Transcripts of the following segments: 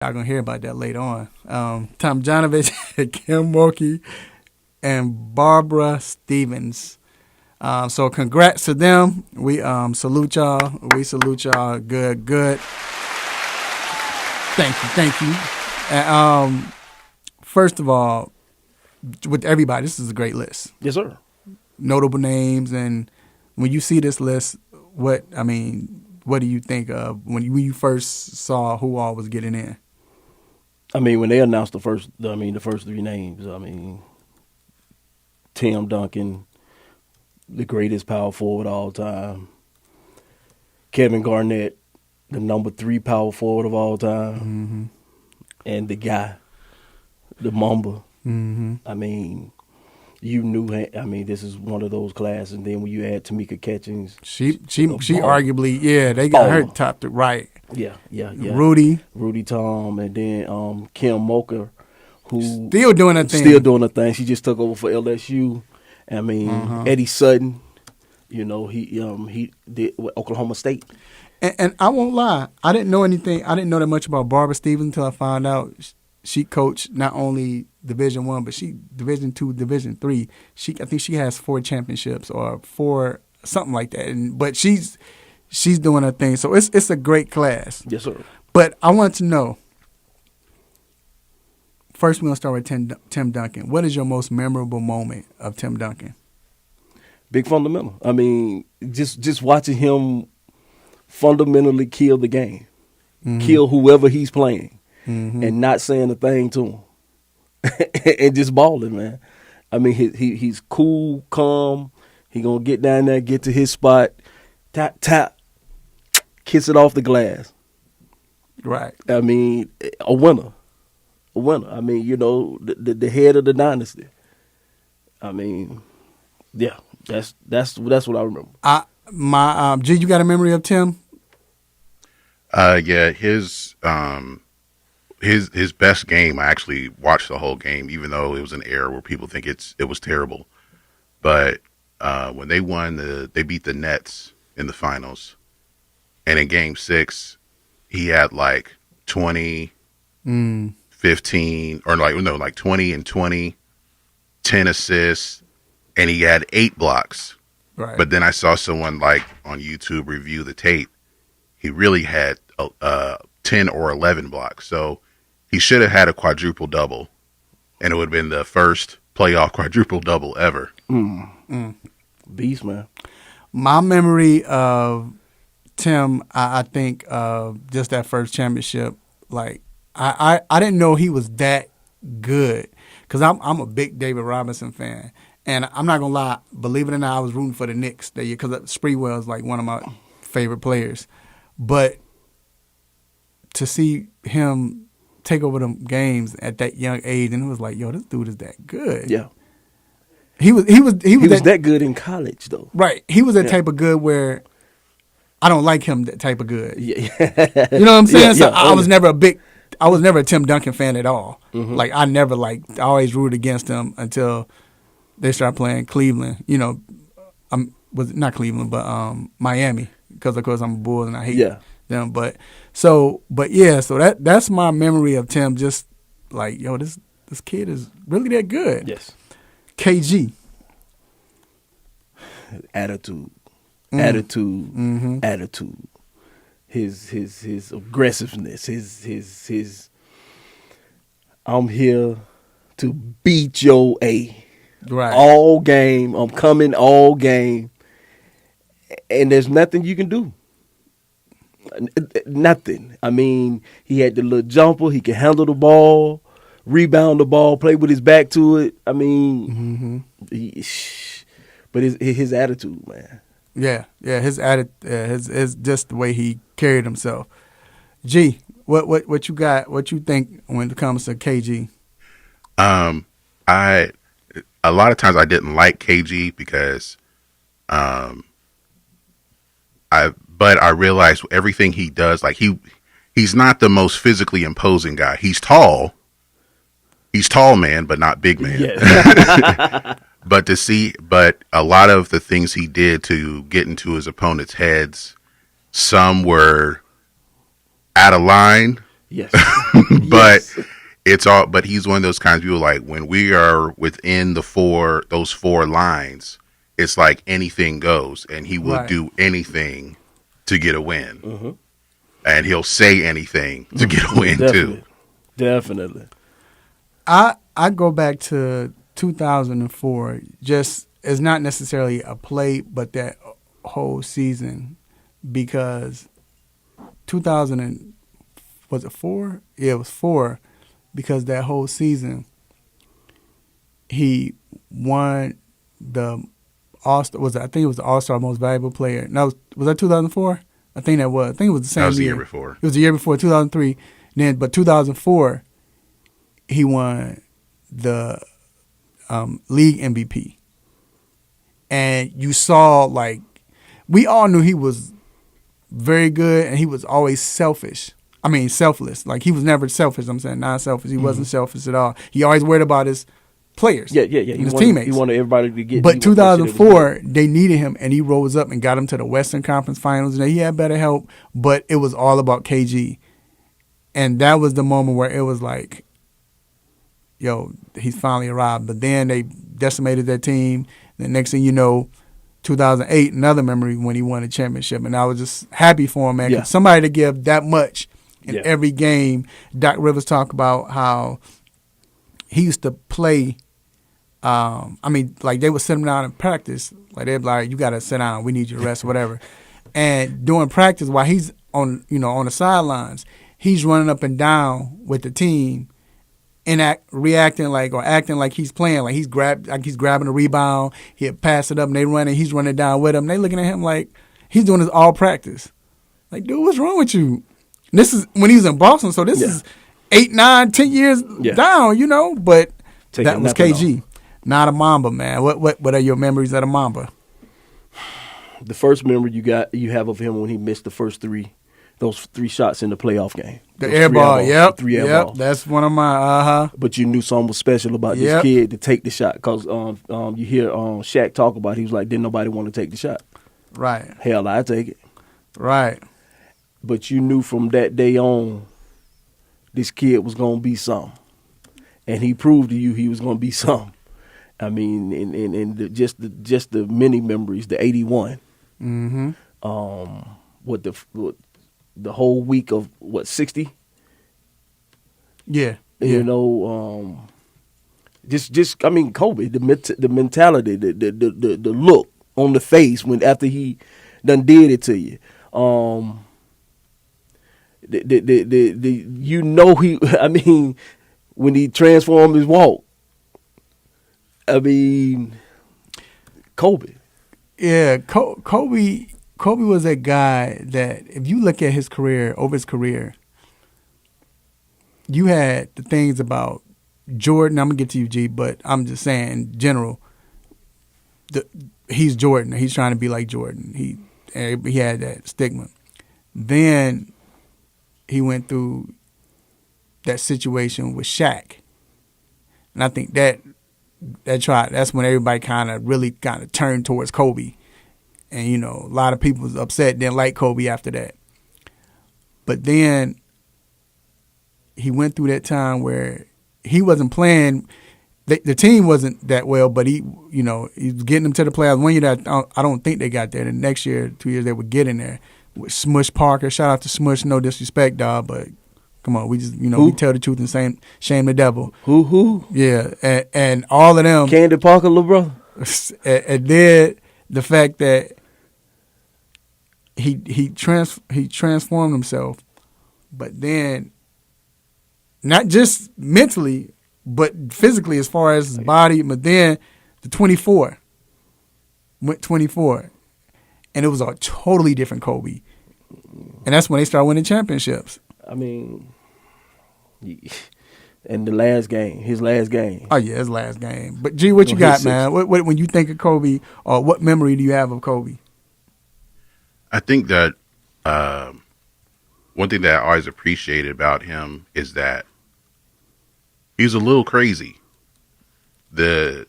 Y'all gonna hear about that later on. Tom Janovich, Kim Mulkey, and Barbara Stevens. So congrats to them. We salute y'all. We salute y'all. Good, good. Thank you. And first of all, with everybody, this is a great list. Yes, sir. Notable names, and when you see this list, what do you think of when you first saw who all was getting in? I mean, when they announced the first three names, Tim Duncan, the greatest power forward of all time. Kevin Garnett, the number 3 power forward of all time. Mm-hmm. And the guy, the Mamba. Mm-hmm. I mean, you knew. This is one of those classes. And then when you add Tamika Catchings, she arguably, they got her top 3 right. Yeah. Rudy Tom, and then Kim Moker, who still doing a thing. She just took over for LSU. I mean, Eddie Sutton, he did with Oklahoma State. And I won't lie, I didn't know anything. I didn't know that much about Barbara Stevens until I found out she coached not only Division I, but she Division II, Division III. I think she has 4 championships or 4 something like that. But she's doing her thing, so it's a great class. Yes, sir. But I want to know. First, we're gonna start with Tim Duncan. What is your most memorable moment of Tim Duncan? Big fundamental. I mean, just watching him fundamentally kill the game, kill whoever he's playing, and not saying a thing to him, and just balling, man. I mean, he's cool, calm. He gonna get down there, get to his spot, tap, kiss it off the glass. Right. I mean, a winner. I mean, the head of the dynasty. I mean, yeah, that's what I remember. G, you got a memory of Tim? Yeah, his best game. I actually watched the whole game, even though it was an era where people think it was terrible. But when they they beat the Nets in the finals, and in Game 6, he had like 20. 15 or like 20 and 20, 10 assists, and he had 8 blocks. Right. But then I saw someone like on YouTube review the tape. He really had 10 or 11 blocks. So he should have had a quadruple double, and it would have been the first playoff quadruple double ever. Beast, man. My memory of Tim, I think just that first championship, like. I didn't know he was that good because I'm a big David Robinson fan, and I'm not gonna lie, believe it or not, I was rooting for the Knicks that year because Sprewell is like one of my favorite players. But to see him take over them games at that young age, and it was like, yo, this dude is that good. Yeah, he was that good in college though. Right, he was that type of good where I don't like him that type of good. Yeah, you know what I'm saying? So I was never a Tim Duncan fan at all. Like I always rooted against him until they started playing Cleveland. Was not Cleveland, but Miami, because of course I'm a Bulls and I hate them. So that's my memory of Tim. Just like, yo, this kid is really that good. Yes. KG. Attitude. His aggressiveness, his I'm here to beat your A. Right. All game. I'm coming all game. And there's nothing you can do. Nothing. I mean, he had the little jumper. He could handle the ball, rebound the ball, play with his back to it. I mean, but his attitude, man. Yeah, his attitude, his just the way he carried himself. G, what you got? What you think when it comes to KG? A lot of times I didn't like KG because, but I realized everything he does, like he's not the most physically imposing guy. He's tall, man, but not big man. Yeah. But a lot of the things he did to get into his opponent's heads, some were out of line, Yes. But Yes. it's all. But he's one of those kinds of people. Like when we are within those four lines, it's like anything goes, and he will Right. do anything to get a win, and he'll say anything to get a win too. Definitely. I go back to 2004. Just it's not necessarily a play, but that whole season, because 2000 was it 4? Yeah, it was 4, because that whole season he won the All-Star. I think it was the All-Star Most Valuable Player. No, was that 2004? I think that was. I think it was the same That was the year. year before. It was the year before, 2003. But 2004, he won the league MVP. And you saw, like, we all knew he was very good, and he was always selfless. Like, he was never selfish. I'm saying non-selfish. He wasn't selfish at all. He always worried about his players. Yeah. And his teammates. He wanted everybody to get. But 2004, they needed him, and he rose up and got him to the Western Conference Finals. And he had better help, but it was all about KG. And that was the moment where it was like, yo, he's finally arrived. But then they decimated their team. The next thing you know, 2008, another memory when he won a championship. And I was just happy for him, man. 'Cause somebody to give that much in every game. Doc Rivers talked about how he used to play. Like they would sit him down in practice. Like they'd be like, you got to sit down. We need you to rest, whatever. And during practice, while he's on the sidelines, he's running up and down with the team and acting like he's playing. Like he's grabbing a rebound. He'll pass it up and they run it. He's running down with him. They looking at him like he's doing this all practice. Like, dude, what's wrong with you? And this is when he was in Boston. So this is 8, 9, 10 years down, But that was KG. Not a Mamba, man. What are your memories of the Mamba? The first memory you have of him when he missed those 3 shots in the playoff game. The air ball, yep. 3 air balls. That's one of my, But you knew something was special about this kid to take the shot because you hear Shaq talk about it. He was like, didn't nobody want to take the shot. Right. Hell, I take it. Right. But you knew from that day on this kid was going to be something. And he proved to you he was going to be something. I mean, and just the many memories, the 81. Mm-hmm. What the whole week of 60? Yeah. Just I mean, Kobe, the mentality, the look on the face after he done did it to you. When he transformed his walk. I mean, Kobe. Yeah, Kobe was a guy that if you look at his career, you had the things about Jordan. I'm going to get to you, G, but I'm just saying in general, he's Jordan. He's trying to be like Jordan. He had that stigma. Then he went through that situation with Shaq. And I think that's when everybody kind of turned towards Kobe. And, a lot of people was upset, didn't like Kobe after that. But then he went through that time where he wasn't playing. The team wasn't that well, but he was getting them to the playoffs. 1 year I don't think they got there. The next year, 2 years, they would get in there. With Smush Parker, shout out to Smush, no disrespect, dog, but come on, we just, we tell the truth and shame the devil. Who? Yeah, and all of them. Candy Parker, little brother. And then the fact that he transformed himself, but then not just mentally, but physically as far as his body. But then the 24 went 24, and it was a totally different Kobe, and that's when they started winning championships. I mean, and his last game. Oh yeah, his last game. But G, what you got, man? What when you think of Kobe, or what memory do you have of Kobe? I think that one thing that I always appreciated about him is that he's a little crazy. That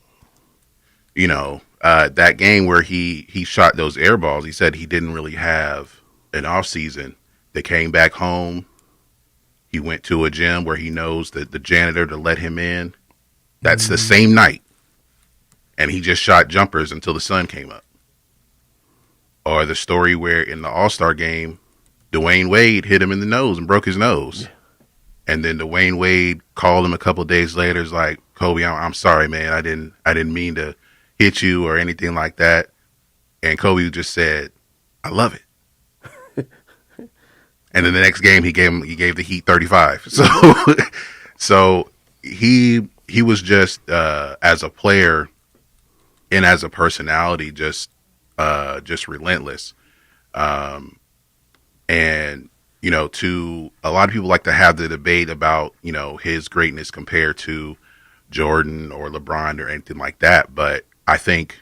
game where he shot those air balls, he said he didn't really have an off season. They came back home He went to a gym where he knows that the janitor to let him in. That's the same night. And he just shot jumpers until the sun came up. Or the story where in the All-Star game, Dwayne Wade hit him in the nose and broke his nose. Yeah. And then Dwayne Wade called him a couple of days later. Is like, Kobe, I'm sorry, man. I didn't mean to hit you or anything like that. And Kobe just said, I love it. And then the next game he gave the Heat 35. So he was just as a player and as a personality just relentless. And to a lot of people like to have the debate about, his greatness compared to Jordan or LeBron or anything like that. But I think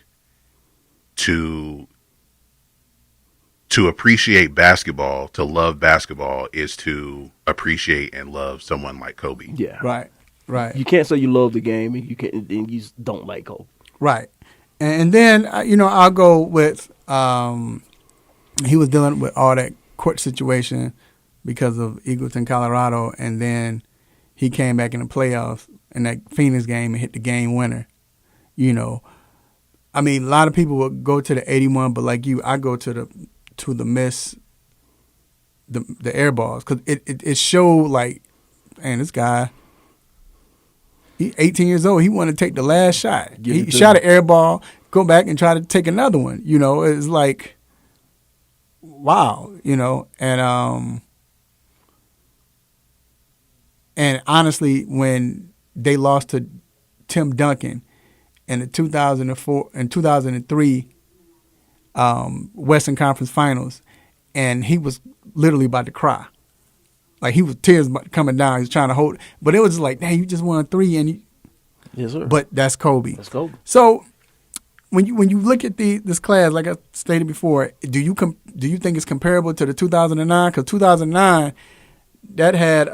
to appreciate basketball, to love basketball, is to appreciate and love someone like Kobe. Yeah. Right. You can't say you love the game and you just don't like Kobe. Right. And then, I'll go with, he was dealing with all that court situation because of Eagleton, Colorado, and then he came back in the playoffs in that Phoenix game and hit the game winner. I mean, a lot of people would go to the 81, but like you, I go to the miss, the air balls, because it showed like, man, this guy, he 18 years old, he wanted to take the last shot. He shot an air ball, go back and try to take another one. It's like, wow, and honestly, when they lost to Tim Duncan in the 2004 and 2003 Western Conference Finals, and he was literally about to cry. Like, he was tears coming down. He was trying to hold, but it was just like, dang, you just won 3, and yes, sir. But that's Kobe. That's Kobe. So when you look at this class, like I stated before, do you think it's comparable to the 2009? Because 2009, that had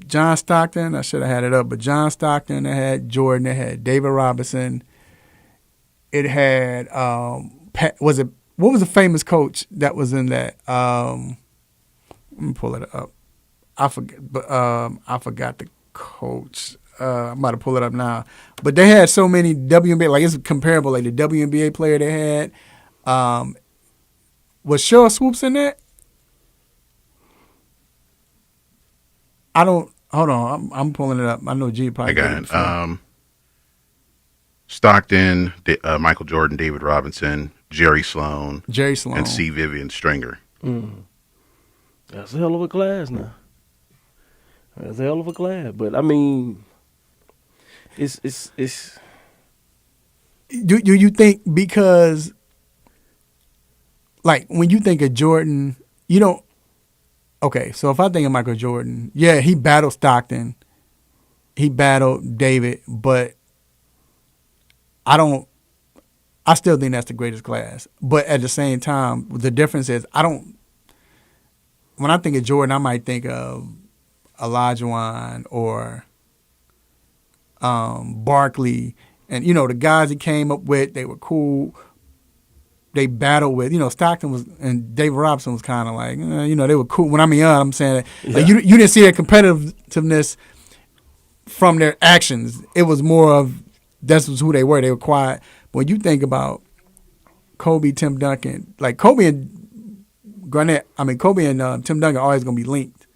John Stockton. I should have had it up, but John Stockton. It had Jordan. It had David Robinson. It had what was the famous coach that was in that? Let me pull it up. I forgot the coach. I'm about to pull it up now. But they had so many WNBA, like it's comparable, like the WNBA player they had. Was Cheryl Swoops in that? Hold on, I'm pulling it up. I know G probably. I got it. Stockton, Michael Jordan, David Robinson, Jerry Sloan, and C. Vivian Stringer. That's a hell of a class now. That's a hell of a class. But I mean, it's. Do you think, because, like, when you think of Jordan, you don't. Okay, so if I think of Michael Jordan, yeah, he battled Stockton, he battled David, but I still think that's the greatest class. But at the same time, the difference is when I think of Jordan, I might think of Olajuwon or Barkley, and the guys he came up with, they were cool. They battled with, Stockton was, and David Robinson was kind of like, they were cool. When I'm young, I'm saying that, like, you didn't see their competitiveness from their actions. It was more of, that's who they were. They were quiet. But when you think about Kobe, Tim Duncan, like Kobe and Tim Duncan are always going to be linked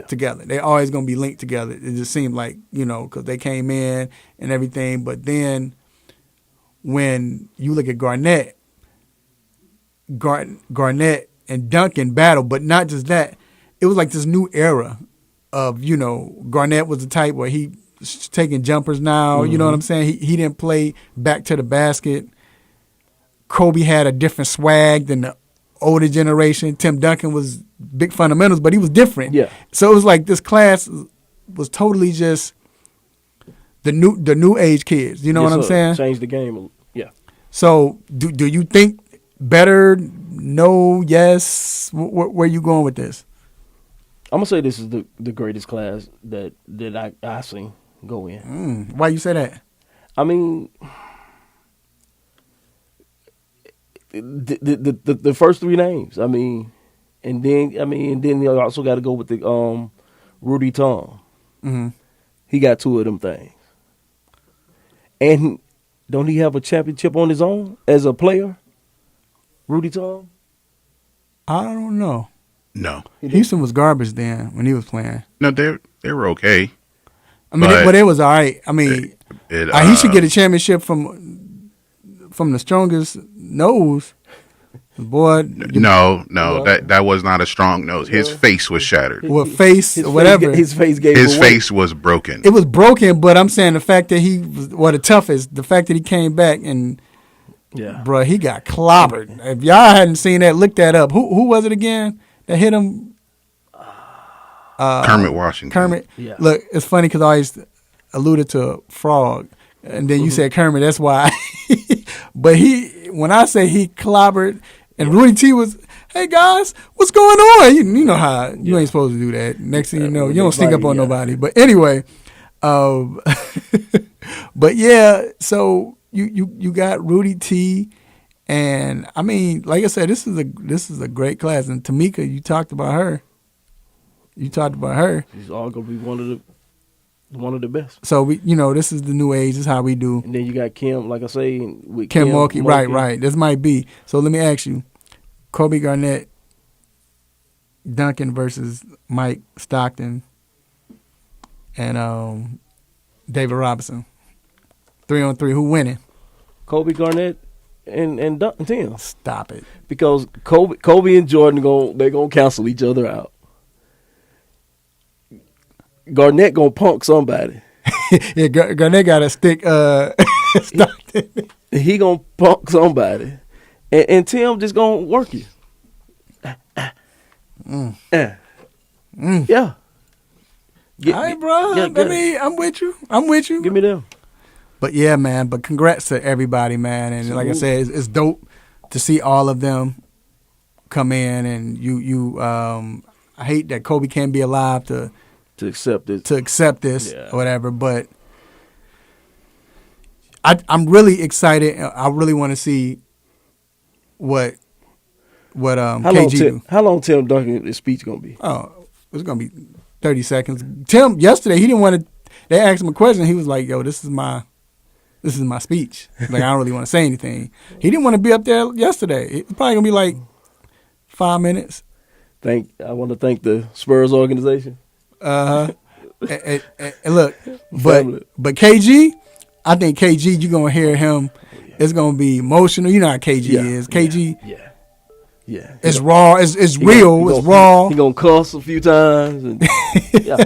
together. They're always going to be linked together. It just seemed like, because they came in and everything. But then when you look at Garnett and Duncan battle, but not just that, it was like this new era of, Garnett was the type where he was taking jumpers now, you know what I'm saying? He didn't play back to the basket. Kobe had a different swag than the older generation. Tim Duncan was big fundamentals, but he was different. Yeah. So it was like this class was totally just the new age kids. You know what I'm saying? Changed the game. Yeah. So do you think better? No, yes. Where you going with this? I'm gonna say this is the greatest class that I seen go in. Why you say that? I mean, the first 3 names. I mean, And then you also got to go with the Rudy Tom. Mm-hmm. He got 2 of them things. And don't he have a championship on his own as a player? Rudy Tom? I don't know. No, Houston was garbage then when he was playing. no, they were okay. I mean, But it was all right. I mean, he should get a championship from the strongest nose. Boy, No, that was not a strong nose. His face was shattered. well, face or whatever. His face gave His away. face was broken. It was broken, but I'm saying the fact that he was the toughest, the fact that he came back and, Yeah. bruh, he got clobbered. If y'all hadn't seen that, look that up. Who was it again that hit him? Kermit Washington. Kermit. Yeah. Look, it's funny because I always alluded to Frog, and then you said Kermit. That's why. But when I say he clobbered, and Rudy T was, hey guys, what's going on? You know how you ain't supposed to do that. Next thing you know, you don't sneak up on nobody. But anyway, but yeah, so you got Rudy T, and I mean, like I said, this is a great class. And Tamika, you talked about her. She's all gonna be one of the best. So this is the new age. This is how we do. And then you got Kim, like I say, with Kim Mulkey. Right. This might be. So let me ask you, Kobe Garnett, Duncan versus Mike Stockton, and David Robinson. 3-on-3. Who winning? Kobe Garnett and Duncan Tim. Stop it. Because Kobe and Jordan they're gonna cancel each other out. Garnett gonna punk somebody. Yeah, Garnett got a stick. Stockton. He gonna punk somebody, and Tim just gonna work you. Yeah. All right, bro. I mean, I'm with you. Give me them. But yeah, man. But congrats to everybody, man. And like I said, it's dope to see all of them come in. And I hate that Kobe can't be alive to accept this or whatever. But I'm really excited. I really want to see what KG do. How long Tim Duncan's speech gonna be? Oh, it's gonna be 30 seconds. Tim yesterday he didn't want to. They asked him a question. He was like, "Yo, this is my speech. Like I don't really want to say anything." He didn't want to be up there yesterday. It's probably gonna be like 5 minutes. I want to thank the Spurs organization. And look, but KG, I think KG, you're gonna hear him. It's gonna be emotional. You know how KG is. KG, yeah. It's raw. It's real. It's raw. He gonna cuss a few times. And, yeah.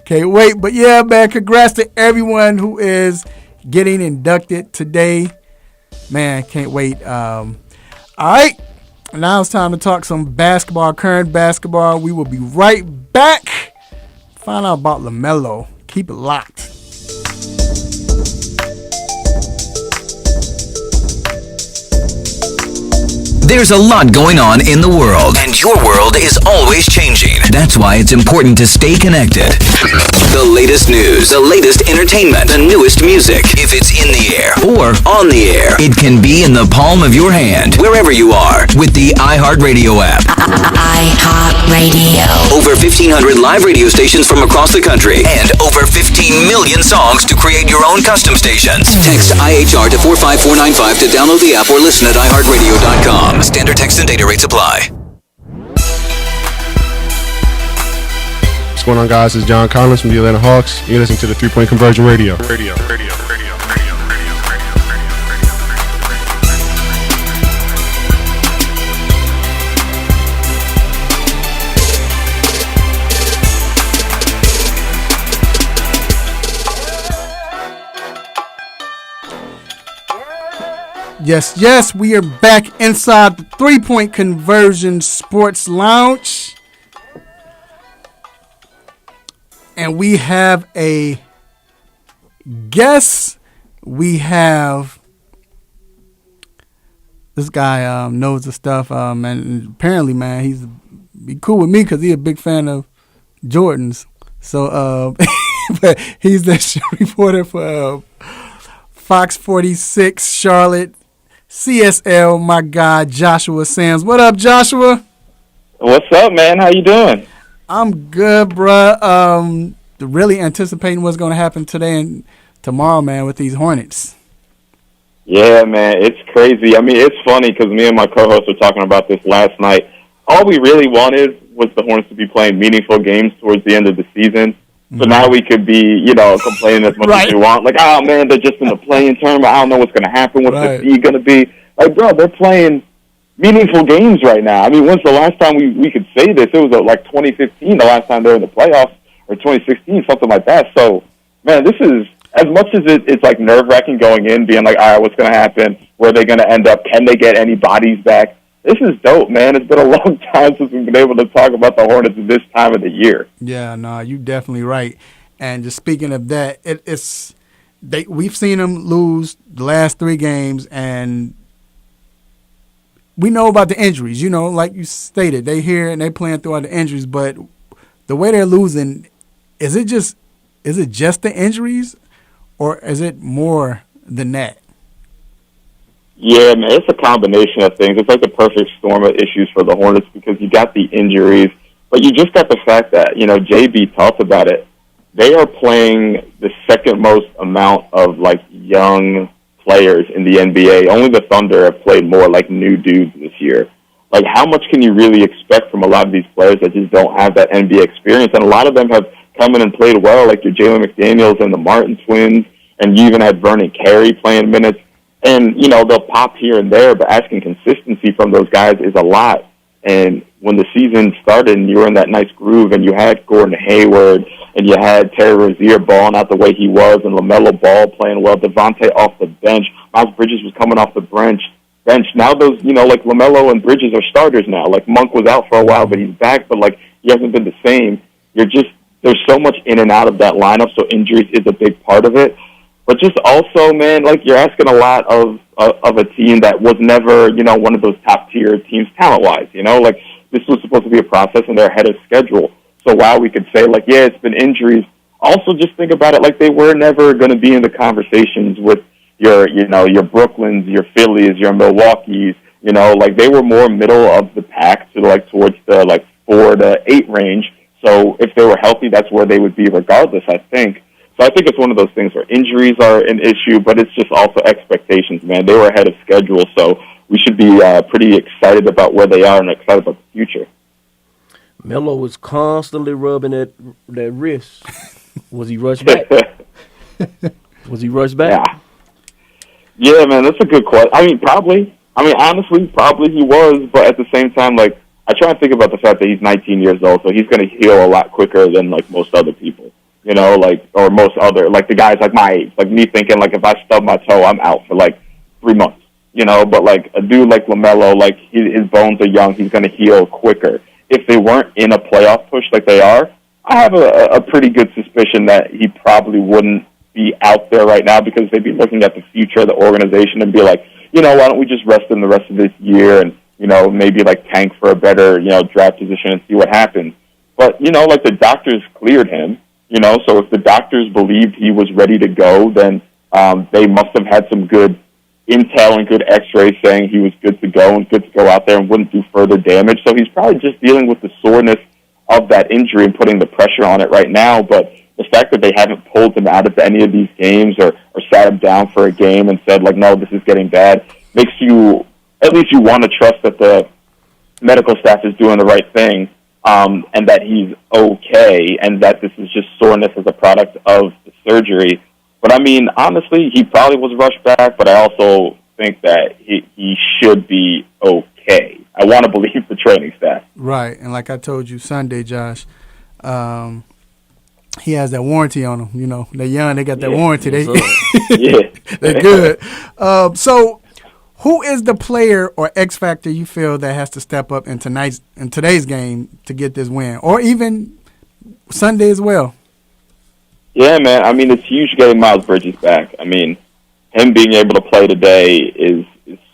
Can't wait. But yeah, man, congrats to everyone who is getting inducted today. Man, can't wait. All right. Now it's time to talk some basketball, current basketball. We will be right back. Find out about LaMelo. Keep it locked. There's a lot going on in the world, and your world is always changing. That's why it's important to stay connected. The latest news, the latest entertainment, the newest music. If it's in the air or on the air, it can be in the palm of your hand, wherever you are, with the Iheartradio app. Iheartradio. Over 1,500 live radio stations from across the country, and over 15 million songs to create your own custom stations. Text IHR to 45495 to download the app or listen at iHeartRadio.com. Standard text and data rates apply. What's going on, guys? It's John Collins from the Atlanta Hawks. You're listening to the 3-Point Conversion Radio. Yes, we are back inside the 3-Point Conversion Sports Lounge. And we have a guest. We have this guy knows the stuff. And apparently, man, he's be cool with me because he's a big fan of Jordans. So but he's the reporter for Fox 46 Charlotte. CSL, my guy, Joshua Sands. What up, Joshua? What's up, man? How you doing? I'm good, bruh. Really anticipating what's going to happen today and tomorrow, man, with these Hornets. Yeah, man, it's crazy. I mean, it's funny because me and my co-host were talking about this last night. All we really wanted was the Hornets to be playing meaningful games towards the end of the season. So now we could be, complaining as much as we want. Like, oh, man, they're just in the playing tournament. I don't know what's going to happen. What's the seed going to be? Like, bro, they're playing meaningful games right now. I mean, when's the last time we could say this? It was like 2015, the last time they were in the playoffs, or 2016, something like that. So, man, this is, as much as it's like nerve-wracking going in, being like, all right, what's going to happen? Where are they going to end up? Can they get any bodies back? This is dope, man. It's been a long time since we've been able to talk about the Hornets at this time of the year. Yeah, no, you're definitely right. And just speaking of that, we've seen them lose the last 3 games, and we know about the injuries. Like you stated, they here and they playing throughout the injuries, but the way they're losing, is it just the injuries, or is it more than that? Yeah, man, it's a combination of things. It's like the perfect storm of issues for the Hornets because you got the injuries, but you just got the fact that, JB talked about it. They are playing the second most amount of, like, young players in the NBA. Only the Thunder have played more, like, new dudes this year. Like, how much can you really expect from a lot of these players that just don't have that NBA experience? And a lot of them have come in and played well, like your Jalen McDaniels and the Martin twins, and you even had Vernon Carey playing minutes. And, they'll pop here and there, but asking consistency from those guys is a lot. And when the season started and you were in that nice groove and you had Gordon Hayward and you had Terry Rozier balling out the way he was and LaMelo Ball playing well, Devontae off the bench, Miles Bridges was coming off the bench. Now those, like LaMelo and Bridges are starters now. Like Monk was out for a while, but he's back, but like he hasn't been the same. There's so much in and out of that lineup, so injuries is a big part of it. But just also, man, like you're asking a lot of a team that was never, one of those top-tier teams talent-wise, Like this was supposed to be a process, and they're ahead of schedule. So while we could say, like, yeah, it's been injuries, also just think about it like they were never going to be in the conversations with your Brooklyns, your Phillies, your Milwaukees, like they were more middle of the pack to like towards the like 4 to 8 range. So if they were healthy, that's where they would be regardless, I think. So I think it's one of those things where injuries are an issue, but it's just also expectations, man. They were ahead of schedule, so we should be pretty excited about where they are and excited about the future. Melo was constantly rubbing that wrist. Was he rushed back? Was he rushed back? Yeah, man, that's a good question. I mean, probably. I mean, honestly, probably he was, but at the same time, like, I try and think about the fact that he's 19 years old, so he's going to heal a lot quicker than, like, most other people. Or most other, like the guys like my age, like me thinking, like if I stub my toe, I'm out for like 3 months, but like a dude like LaMelo, like his bones are young, he's going to heal quicker. If they weren't in a playoff push like they are, I have a pretty good suspicion that he probably wouldn't be out there right now because they'd be looking at the future of the organization and be like, why don't we just rest him the rest of this year and, maybe like tank for a better, draft position and see what happens. But, like the doctors cleared him. So if the doctors believed he was ready to go, then they must have had some good intel and good x-rays saying he was good to go and good to go out there and wouldn't do further damage. So he's probably just dealing with the soreness of that injury and putting the pressure on it right now. But the fact that they haven't pulled him out of any of these games or sat him down for a game and said, like, no, this is getting bad, makes you, at least you want to trust that the medical staff is doing the right thing. And that he's okay, and that this is just soreness as a product of the surgery. But, I mean, honestly, he probably was rushed back, but I also think that he should be okay. I want to believe the training staff. Right, and like I told you Sunday, Josh, he has that warranty on him. They're young, they got that warranty. They're good. So who is the player or X factor you feel that has to step up in today's game to get this win, or even Sunday as well? Yeah, man. I mean, it's huge getting Miles Bridges back. I mean, him being able to play today is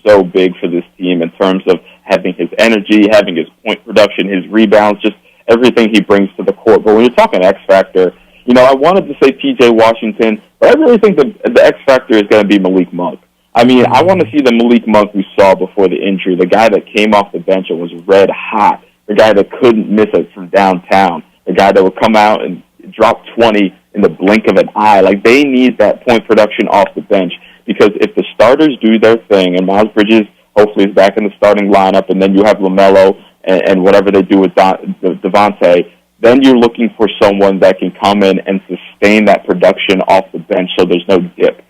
so big for this team in terms of having his energy, having his point production, his rebounds, just everything he brings to the court. But when you're talking X factor, I wanted to say P.J. Washington, but I really think the X factor is going to be Malik Monk. I mean, I want to see the Malik Monk we saw before the injury, the guy that came off the bench and was red hot the guy that couldn't miss it from downtown, the guy that would come out and drop 20 in the blink of an eye. Like, they need that point production off the bench, because if the starters do their thing, and Miles Bridges hopefully is back in the starting lineup, and then you have LaMelo and whatever they do with Devontae, then you're looking for someone that can come in and sustain that production off the bench so there's no dip.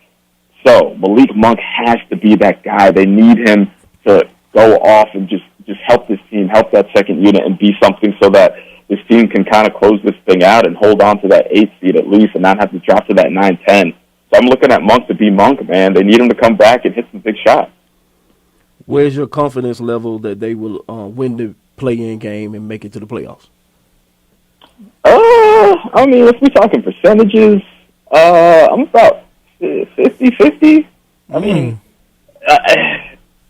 So Malik Monk has to be that guy. They need him to go off and just help this team, help that second unit, and be something so that this team can kind of close this thing out and hold on to that 8th seed at least and not have to drop to that 9-10. So I'm looking at Monk to be Monk, man. They need him to come back and hit some big shots. Where's your confidence level that they will win the play-in game and make it to the playoffs? I mean, if we're talking percentages, I'm about 50-50. I mean,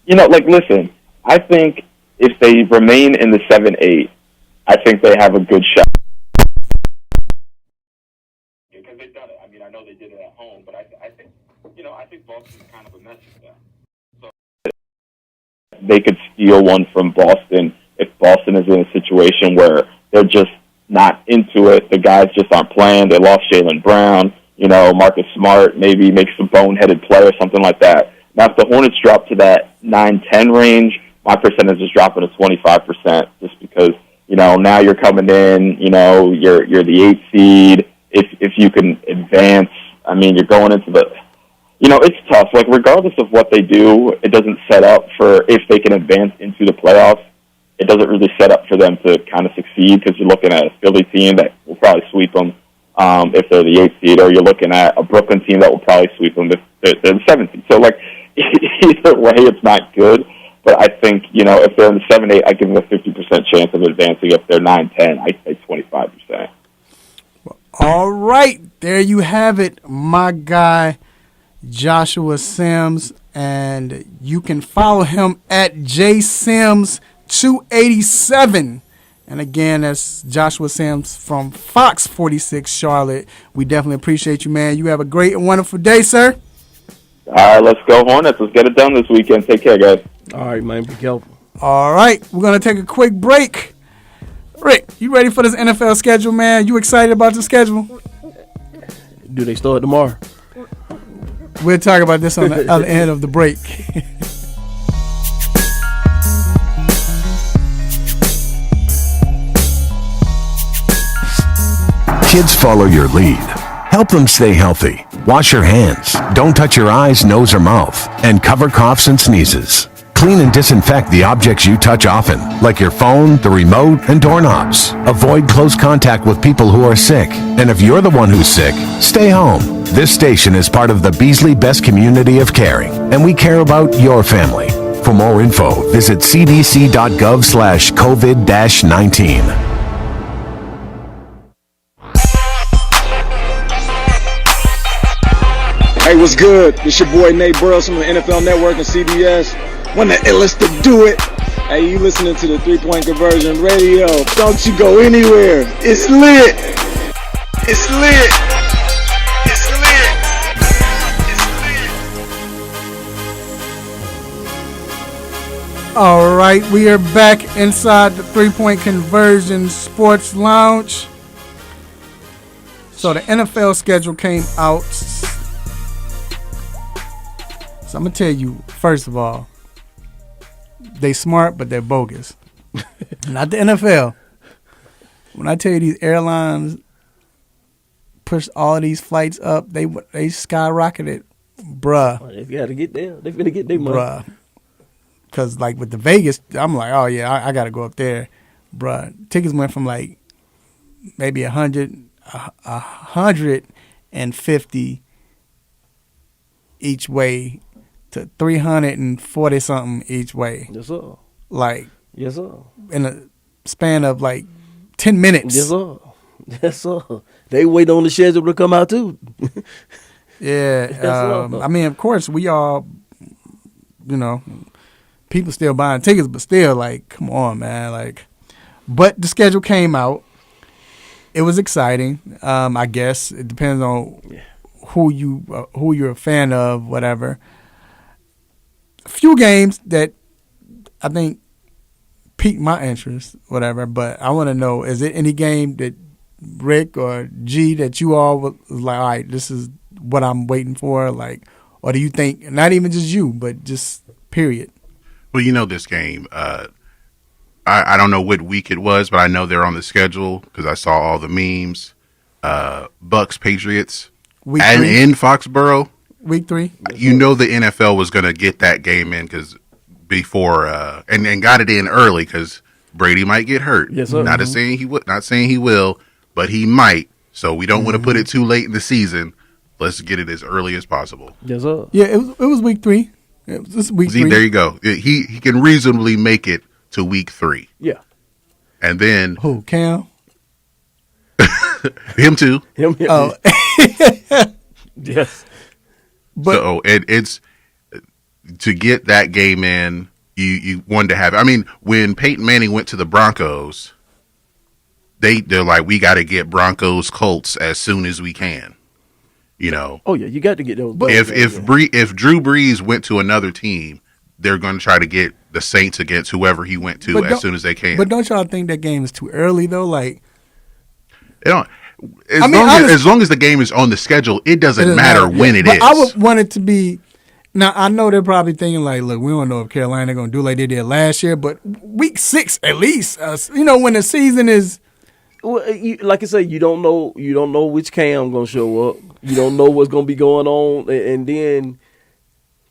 listen, I think if they remain in the 7-8, I think they have a good shot. Because they've done it. I mean, I know they did it at home, but I think Boston's kind of a mess with that. So they could steal one from Boston if Boston is in a situation where they're just not into it. The guys just aren't playing. They lost Jaylen Brown. Marcus Smart maybe makes a boneheaded play or something like that. Now, if the Hornets drop to that 9-10 range, my percentage is dropping to 25% just because, now you're coming in, you're the 8th seed. If you can advance, I mean, you're going into the, it's tough. Like, regardless of what they do, it doesn't set up for, if they can advance into the playoffs, it doesn't really set up for them to kind of succeed, because you're looking at a Philly team that will probably sweep them if they're the 8th seed, or you're looking at a Brooklyn team that will probably sweep them if they're the 7th seed. So, either way, it's not good. But I think, if they're in the 7-8, I give them a 50% chance of advancing. If they're 9-10, I say 25%. All right. There you have it, my guy, Joshua Sims. And you can follow him at jsims287. And again, that's Joshua Sims from Fox 46 Charlotte. We definitely appreciate you, man. You have a great and wonderful day, sir. All right, let's go Hornets. Let's get it done this weekend. Take care, guys. All right, man. Be careful. All right, we're going to take a quick break. Rick, you ready for this NFL schedule, man? You excited about the schedule? Do they start tomorrow? We'll talk about this on the other end of the break. Kids follow your lead. Help them stay healthy. Wash your hands. Don't touch your eyes, nose, or mouth. And cover coughs and sneezes. Clean and disinfect the objects you touch often, like your phone, the remote, and doorknobs. Avoid close contact with people who are sick. And if you're the one who's sick, stay home. This station is part of the Beasley Best Community of Caring, and we care about your family. For more info, visit cdc.gov/COVID-19. Hey, what's good? It's your boy Nate Burles from the NFL Network and CBS. When the illest to do it. Hey, you listening to the 3-Point Conversion Radio. Don't you go anywhere. It's lit. It's lit. It's lit. It's lit. All right, we are back inside the 3-Point Conversion Sports Lounge. So the NFL schedule came out. So I'm going to tell you, first of all, they smart, but they're bogus. Not the NFL. When I tell you these airlines push all these flights up, they skyrocketed, bruh. Oh, they got to get there. They finna get their money. Bruh. Because, like, with the Vegas, I'm like, oh, yeah, I got to go up there. Bruh, tickets went from, like, maybe 150 each way to 340-something each way. Yes, sir. Like, yes, sir. In a span of, like, 10 minutes. Yes, sir. Yes, sir. They wait on the schedule to come out, too. Yeah. Yes, sir. I mean, of course, we all, people still buying tickets, but still, like, come on, man. Like, but the schedule came out. It was exciting. I guess it depends on who you're a fan of, whatever. A few games that I think piqued my interest, whatever. But I want to know: is it any game that Rick or G that you all was like, all right, this is what I'm waiting for, like, or do you think not even just you, but just period? Well, you know this game. I don't know what week it was, but I know they're on the schedule because I saw all the memes. Bucks Patriots Week and 3? in Foxborough. Week 3. You know the NFL was going to get that game in because before and got it in early because Brady might get hurt. Yes, sir. Not saying he would, not saying he will, but he might. So we don't want to put it too late in the season. Let's get it as early as possible. Yes, sir. Yeah, it was week 3. It was week See, 3. there you go. He can reasonably make it to week 3. Yeah. And then Who? Cam? him too. Him. Oh, Yes. but So it's to get that game in. You wanted to have. I mean, when Peyton Manning went to the Broncos, they're like, we got to get Broncos Colts as soon as we can. You know, Oh yeah, you got to get those. if Drew Brees went to another team, they're going to try to get the Saints against whoever he went to But as don't- soon as they can. but don't y'all think that game is too early though? Like, They don't. I mean, honestly- As long as the game is on the schedule, it doesn't matter when it but is. I would want it to be. Now I know they're probably thinking like, look, we don't know if Carolina going to do like they did last year, but week 6 at least. When the season is. Well, like I said, you don't know which Cam gonna show up. You don't know what's gonna be going on, and then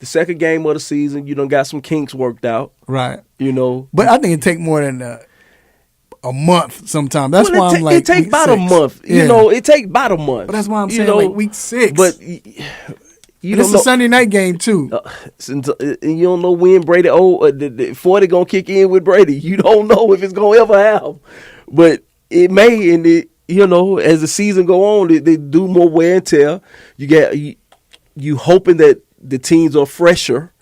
the second game of the season, you done got some kinks worked out. Right. You know, But I think it take more than a month sometimes. That's Well, why I'm like it take week about a 6. month. Yeah. You know, it take about a month. But that's why I'm You saying know, like week 6. But you and don't it's know. a Sunday night game too. You don't know when Brady. The 40 gonna kick in with Brady. You don't know if it's gonna ever happen, but it may. And as the season go on, they do more wear and tear. You hoping that the teams are fresher,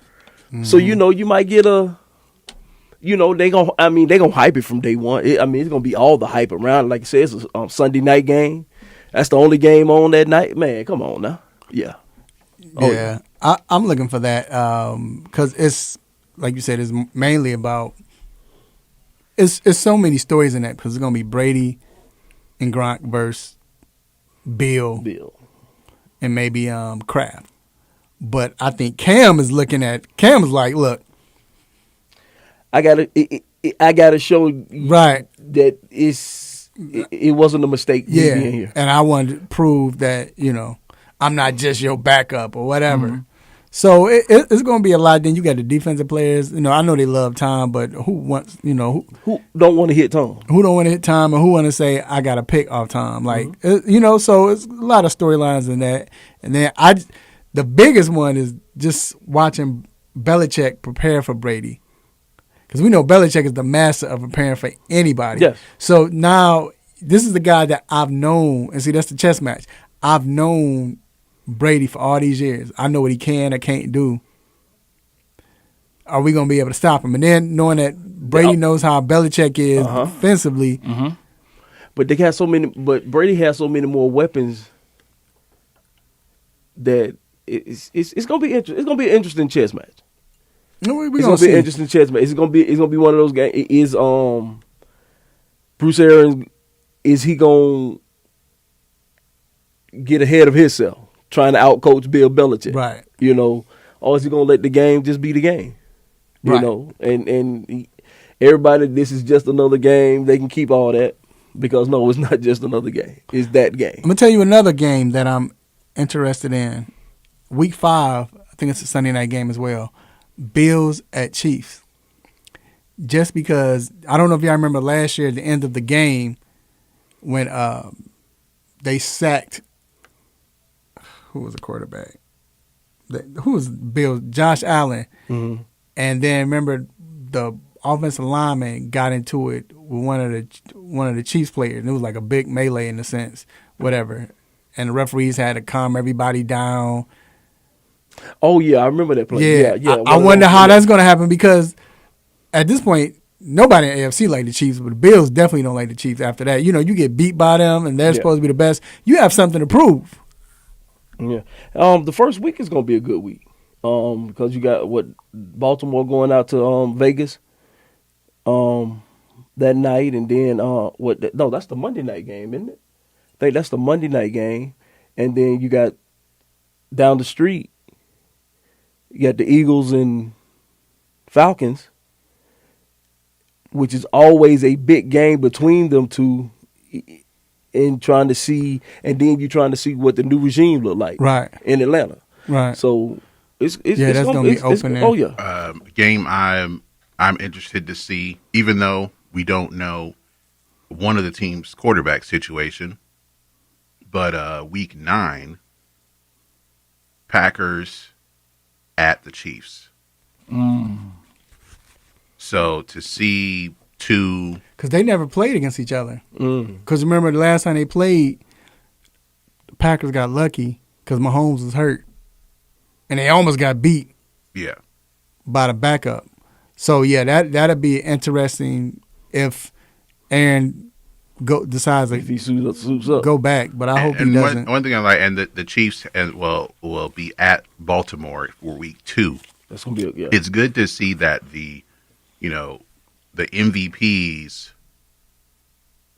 so you might get a. They gonna hype it from day one. It's gonna be all the hype around it. Like you said, it's a Sunday night game. That's the only game on that night. Man, come on now. Yeah. Yeah, I'm looking for that because it's like you said, it's mainly about. It's so many stories in that because it's gonna be Brady and Gronk versus Bill and maybe Kraft, but I think Cam is like, look, I gotta show you right, that it wasn't a mistake me yeah, being here. and I wanted to prove that I'm not just your backup or whatever. Mm-hmm. So it's going to be a lot. Then you got the defensive players. I know they love Tom, but who wants, Who don't want to hit Tom? who don't want to hit Tom, or who want to say I got a pick off Tom? Like so it's a lot of storylines in that. And then the biggest one is just watching Belichick prepare for Brady, because we know Belichick is the master of preparing for anybody. Yes. So now this is the guy that I've known, and see that's the chess match. I've known Brady for all these years. I know what he can or can't do. Are we going to be able to stop him? And then knowing that Brady knows how Belichick is defensively. But they got so many. But Brady has so many more weapons that it's gonna be interesting. It's gonna be an interesting chess match. We It's gonna gonna be see. an interesting chess match. It's gonna be one of those games. Is Bruce Arians, is he gonna get ahead of himself, trying to outcoach Bill Belichick? Right. Or is he gonna let the game just be the game? Right. And everybody, this is just another game. They can keep all that, because no, it's not just another game. It's that game. I'm going to tell you another game that I'm interested in. Week 5, I think it's a Sunday night game as well. Bills at Chiefs. Just because, I don't know if y'all remember last year at the end of the game when they sacked, who was the quarterback? Who was Bills? Josh Allen. Mm-hmm. And then remember the offensive lineman got into it with one of the Chiefs players. And it was like a big melee in a sense, whatever. And the referees had to calm everybody down. Oh yeah, I remember that play. Yeah. I wonder how that's going to happen, because at this point, nobody in the AFC like the Chiefs, but the Bills definitely don't like the Chiefs after that. You get beat by them, and they're supposed to be the best. You have something to prove. Yeah. The first week is gonna be a good week. Because you got Baltimore going out to Vegas, that night, and then no, that's the Monday night game, isn't it? I think that's the Monday night game, and then you got down the street, you got the Eagles and Falcons, which is always a big game between them two, and trying to see, and then you're trying to see what the new regime look like, right, in Atlanta, right. So it's that's gonna be open there. Oh yeah, Game I'm interested to see, even though we don't know one of the team's quarterback situation, but week 9, Packers at the Chiefs. So to see two, because they never played against each other. Because remember the last time they played, the Packers got lucky because Mahomes was hurt, and they almost got beat. Yeah. By the backup. So yeah, that'd be interesting if Aaron decides if he suits up, go back. But I hope he doesn't. One thing I like, and the Chiefs will be at Baltimore for week 2. That's gonna be It's good to see that the MVPs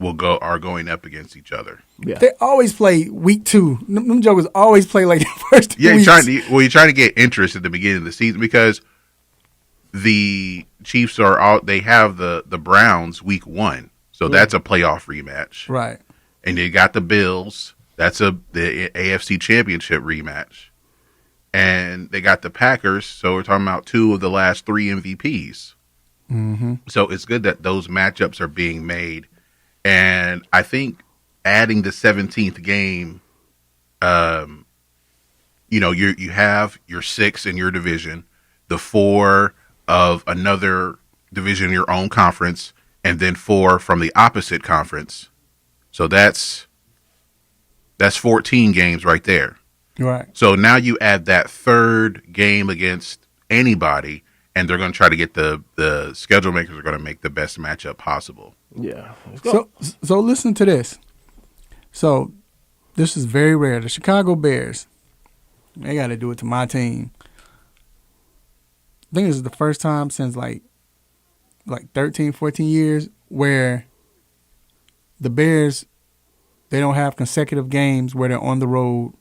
are going up against each other. Yeah. They always play week 2. Them jokers always play like the first 2 weeks. You're trying to get interest at the beginning of the season because the Chiefs they have the Browns week 1. So that's a playoff rematch. Right. And you got the Bills. That's the AFC Championship rematch. And they got the Packers. So we're talking about 2 of the last 3 MVPs. Mm-hmm. So it's good that those matchups are being made. And I think adding the 17th game, you have your 6 in your division, the 4 of another division in your own conference, and then 4 from the opposite conference. So that's 14 games right there. Right. So now you add that 3rd game against anybody, and they're going to try to get the schedule makers are going to make the best matchup possible. Yeah. So listen to this. So this is very rare. The Chicago Bears, they got to do it to my team. I think this is the first time since like 13, 14 years where the Bears, they don't have consecutive games where they're on the road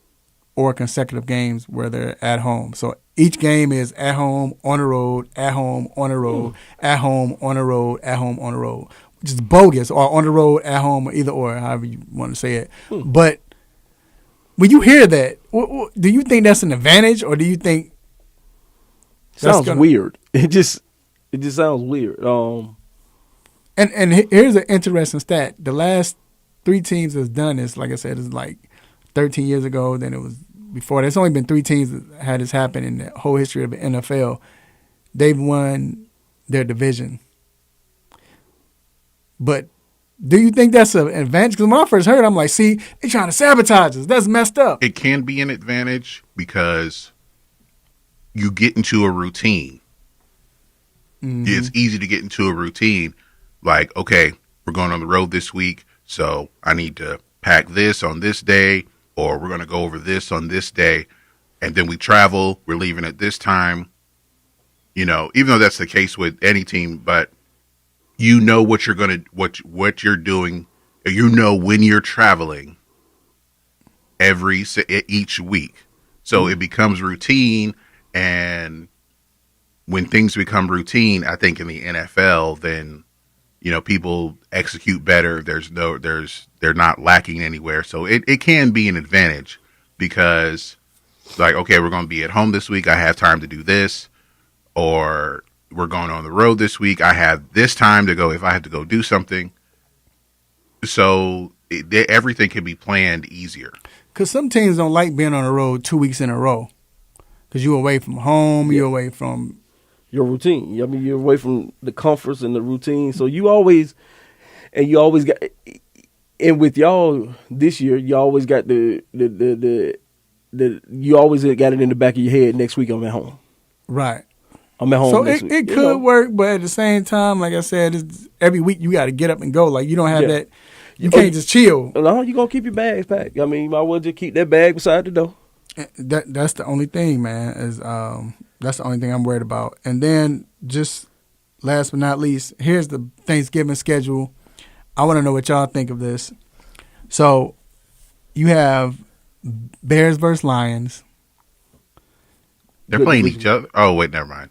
or consecutive games where they're at home. So each game is at home, on the road, at home, on the road, at home, on the road, at home, on the road. Which is bogus, or on the road, at home, or either or, however you want to say it. But when you hear that, do you think that's an advantage, or do you think sounds weird? It just sounds weird. And here's an interesting stat. The last 3 teams that's done this, like I said, is like 13 years ago. Then it was before. There's only been 3 teams that had this happen in the whole history of the NFL. They've won their division. But do you think that's an advantage? Because when I first heard, I'm like, see, they're trying to sabotage us. That's messed up. It can be an advantage because you get into a routine. Mm-hmm. It's easy to get into a routine. Like, okay, we're going on the road this week, so I need to pack this on this day, or we're going to go over this on this day, and then we travel, we're leaving at this time. Even though that's the case with any team, but you know what you're gonna what you're doing. You know when you're traveling each week, so it becomes routine. And when things become routine, I think in the NFL, then people execute better. They're not lacking anywhere, so it can be an advantage because, like, okay, we're going to be at home this week. I have time to do this, or we're going on the road this week. I have this time to go if I have to go do something. So everything can be planned easier. Because some teams don't like being on the road 2 weeks in a row. Because you're away from home, you're away from your routine. I mean, you're away from the comforts and the routine. So you always got, and with y'all this year, you always got you always got it in the back of your head. Next week I'm at home. Right. I'm at home. So next week. It could work, but at the same time, like I said, every week you got to get up and go. Like you don't have that. You can't just chill. No, you gonna keep your bags packed. I mean, you might well just keep that bag beside the door. That's the only thing, man. That's the only thing I'm worried about. And then just last but not least, here's the Thanksgiving schedule. I want to know what y'all think of this. So you have Bears versus Lions. They're playing each other. Oh, wait, never mind.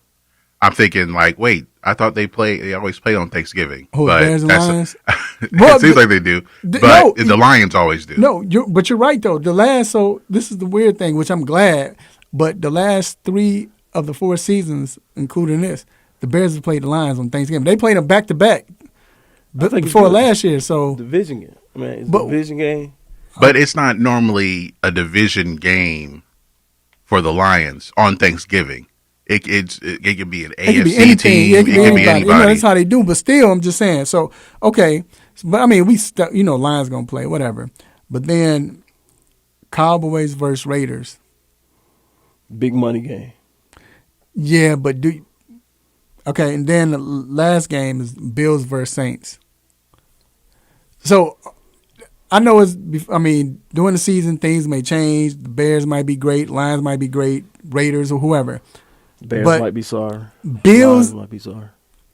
I'm thinking like, wait, I thought they always play on Thanksgiving. Who, but Bears and Lions? It seems like they do, but the Lions always do. No, but you're right though. So this is the weird thing, which I'm glad. But the last 3 of the 4 seasons, including this, the Bears have played the Lions on Thanksgiving. They played them back to back before last year. So division game, it's a division game. But it's not normally a division game for the Lions on Thanksgiving. It could be an AFC team. It could be anybody. That's how they do. But still, I'm just saying. So okay, but I mean, Lions gonna play whatever. But then Cowboys versus Raiders. Big money game. Yeah, but okay, and then the last game is Bills versus Saints. So I know during the season things may change. The Bears might be great, Lions might be great, Raiders or whoever. Bears might be sorry. Bills Lions might be sorry.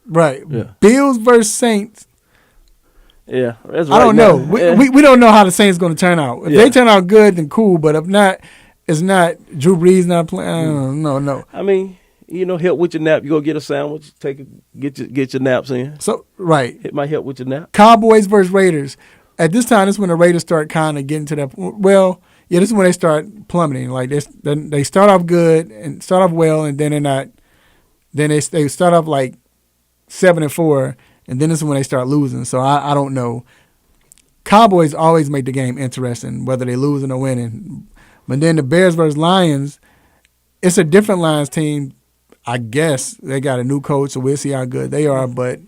Right. Yeah. Bills versus Saints. Yeah, that's right. I don't know. We don't know how the Saints going to turn out. If they turn out good, then cool. But if not, it's not Drew Brees not playing. No. I mean, help with your nap. You go get a sandwich, get your naps in. So right, it might help with your nap. Cowboys versus Raiders. At this time, this is when the Raiders start kind of getting to that. Well, yeah, this is when they start plummeting. Like they start off good and start off well, and then they're not. Then they start off like 7-4, and then this is when they start losing. So I don't know. Cowboys always make the game interesting, whether they losing or winning. But then the Bears versus Lions, it's a different Lions team. I guess they got a new coach, so we'll see how good they are. But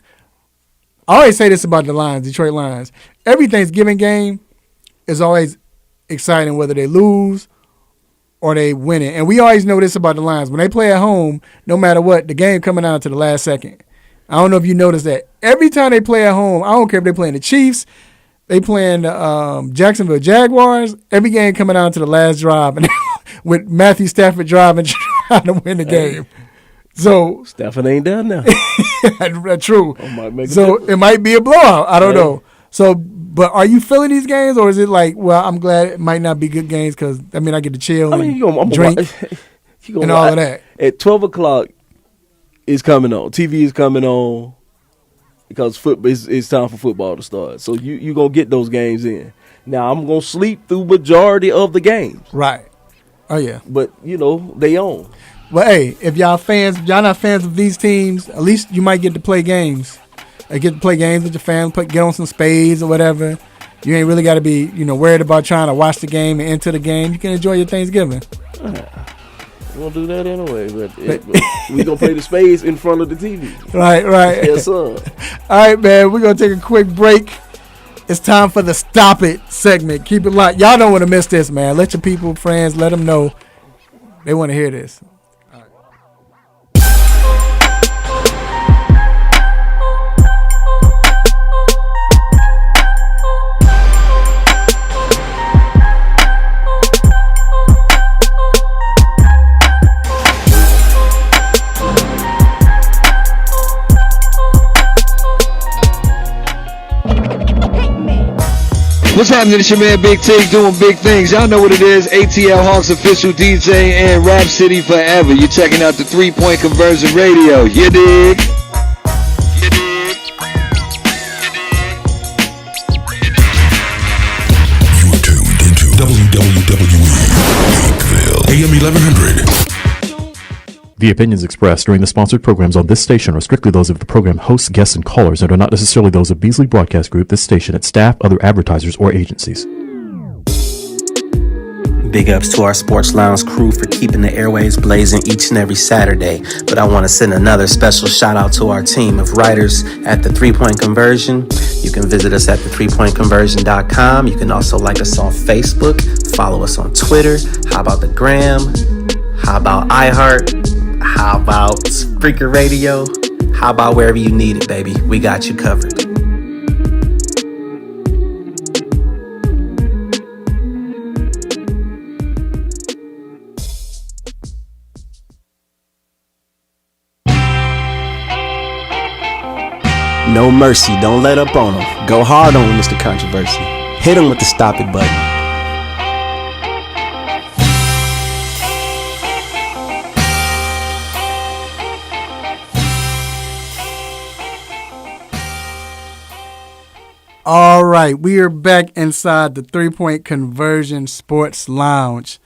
I always say this about the Lions, Detroit Lions. Every Thanksgiving game is always exciting, whether they lose or they win it. And we always know this about the Lions. When they play at home, no matter what, the game coming down to the last second. I don't know if you noticed that. Every time they play at home, I don't care if they're playing the Chiefs, they playing the Jacksonville Jaguars, every game coming down to the last drive, and with Matthew Stafford driving, trying to win the game. So Stafford ain't down now. True. It might be a blowout. I don't know. So, but are you feeling these games, or is it like, well, I'm glad it might not be good games because I get to chill and drink and all of that. At 12 o'clock, it's coming on. TV is coming on because it's time for football to start. So you gonna get those games in. Now I'm gonna sleep through majority of the games. Right. Oh yeah. But they own. Well, hey, if y'all not fans of these teams, at least you might get to play games. Get to play games with your fans, get on some spades or whatever. You ain't really got to be, worried about trying to watch the game and enter the game. You can enjoy your Thanksgiving. We'll do that anyway, but we're going to play the spades in front of the TV. Right. Yes, sir. All right, man, we're going to take a quick break. It's time for the Stop It segment. Keep it locked. Y'all don't want to miss this, man. Let your people, friends, let them know they want to hear this. What's happening? It's your man Big T doing big things. Y'all know what it is. ATL Hawks official DJ and Rap City forever. You're checking out the 3-Point Conversion Radio. You dig? You are tuned into WWE Lakeville, AM 1100. The opinions expressed during the sponsored programs on this station are strictly those of the program hosts, guests, and callers and are not necessarily those of Beasley Broadcast Group, this station, its staff, other advertisers, or agencies. Big ups to our Sports Lounge crew for keeping the airwaves blazing each and every Saturday. But I want to send another special shout out to our team of writers at the 3-Point Conversion. You can visit us at the3pointconversion.com. You can also like us on Facebook, follow us on Twitter. How about the Gram? How about iHeart? How about Spreaker Radio? How about wherever you need it, baby? We got you covered. No mercy. Don't let up on him. Go hard on him, Mr. Controversy. Hit him with the stop it button. All right, we are back inside the 3-Point Conversion Sports Lounge.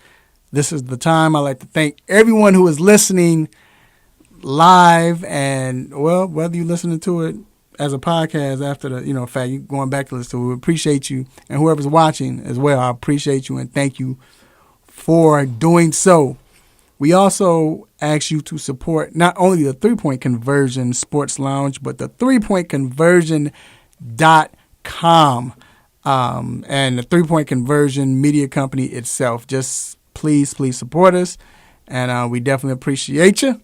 This is the time. I'd like to thank everyone who is listening live and, well, whether you're listening to it as a podcast after the, fact, you're going back to listen to it. We appreciate you. And whoever's watching as well, I appreciate you and thank you for doing so. We also ask you to support not only the 3-Point Conversion Sports Lounge, but the 3pointconversion.com and the 3-Point Conversion media company itself. Just please support us, and we definitely appreciate you.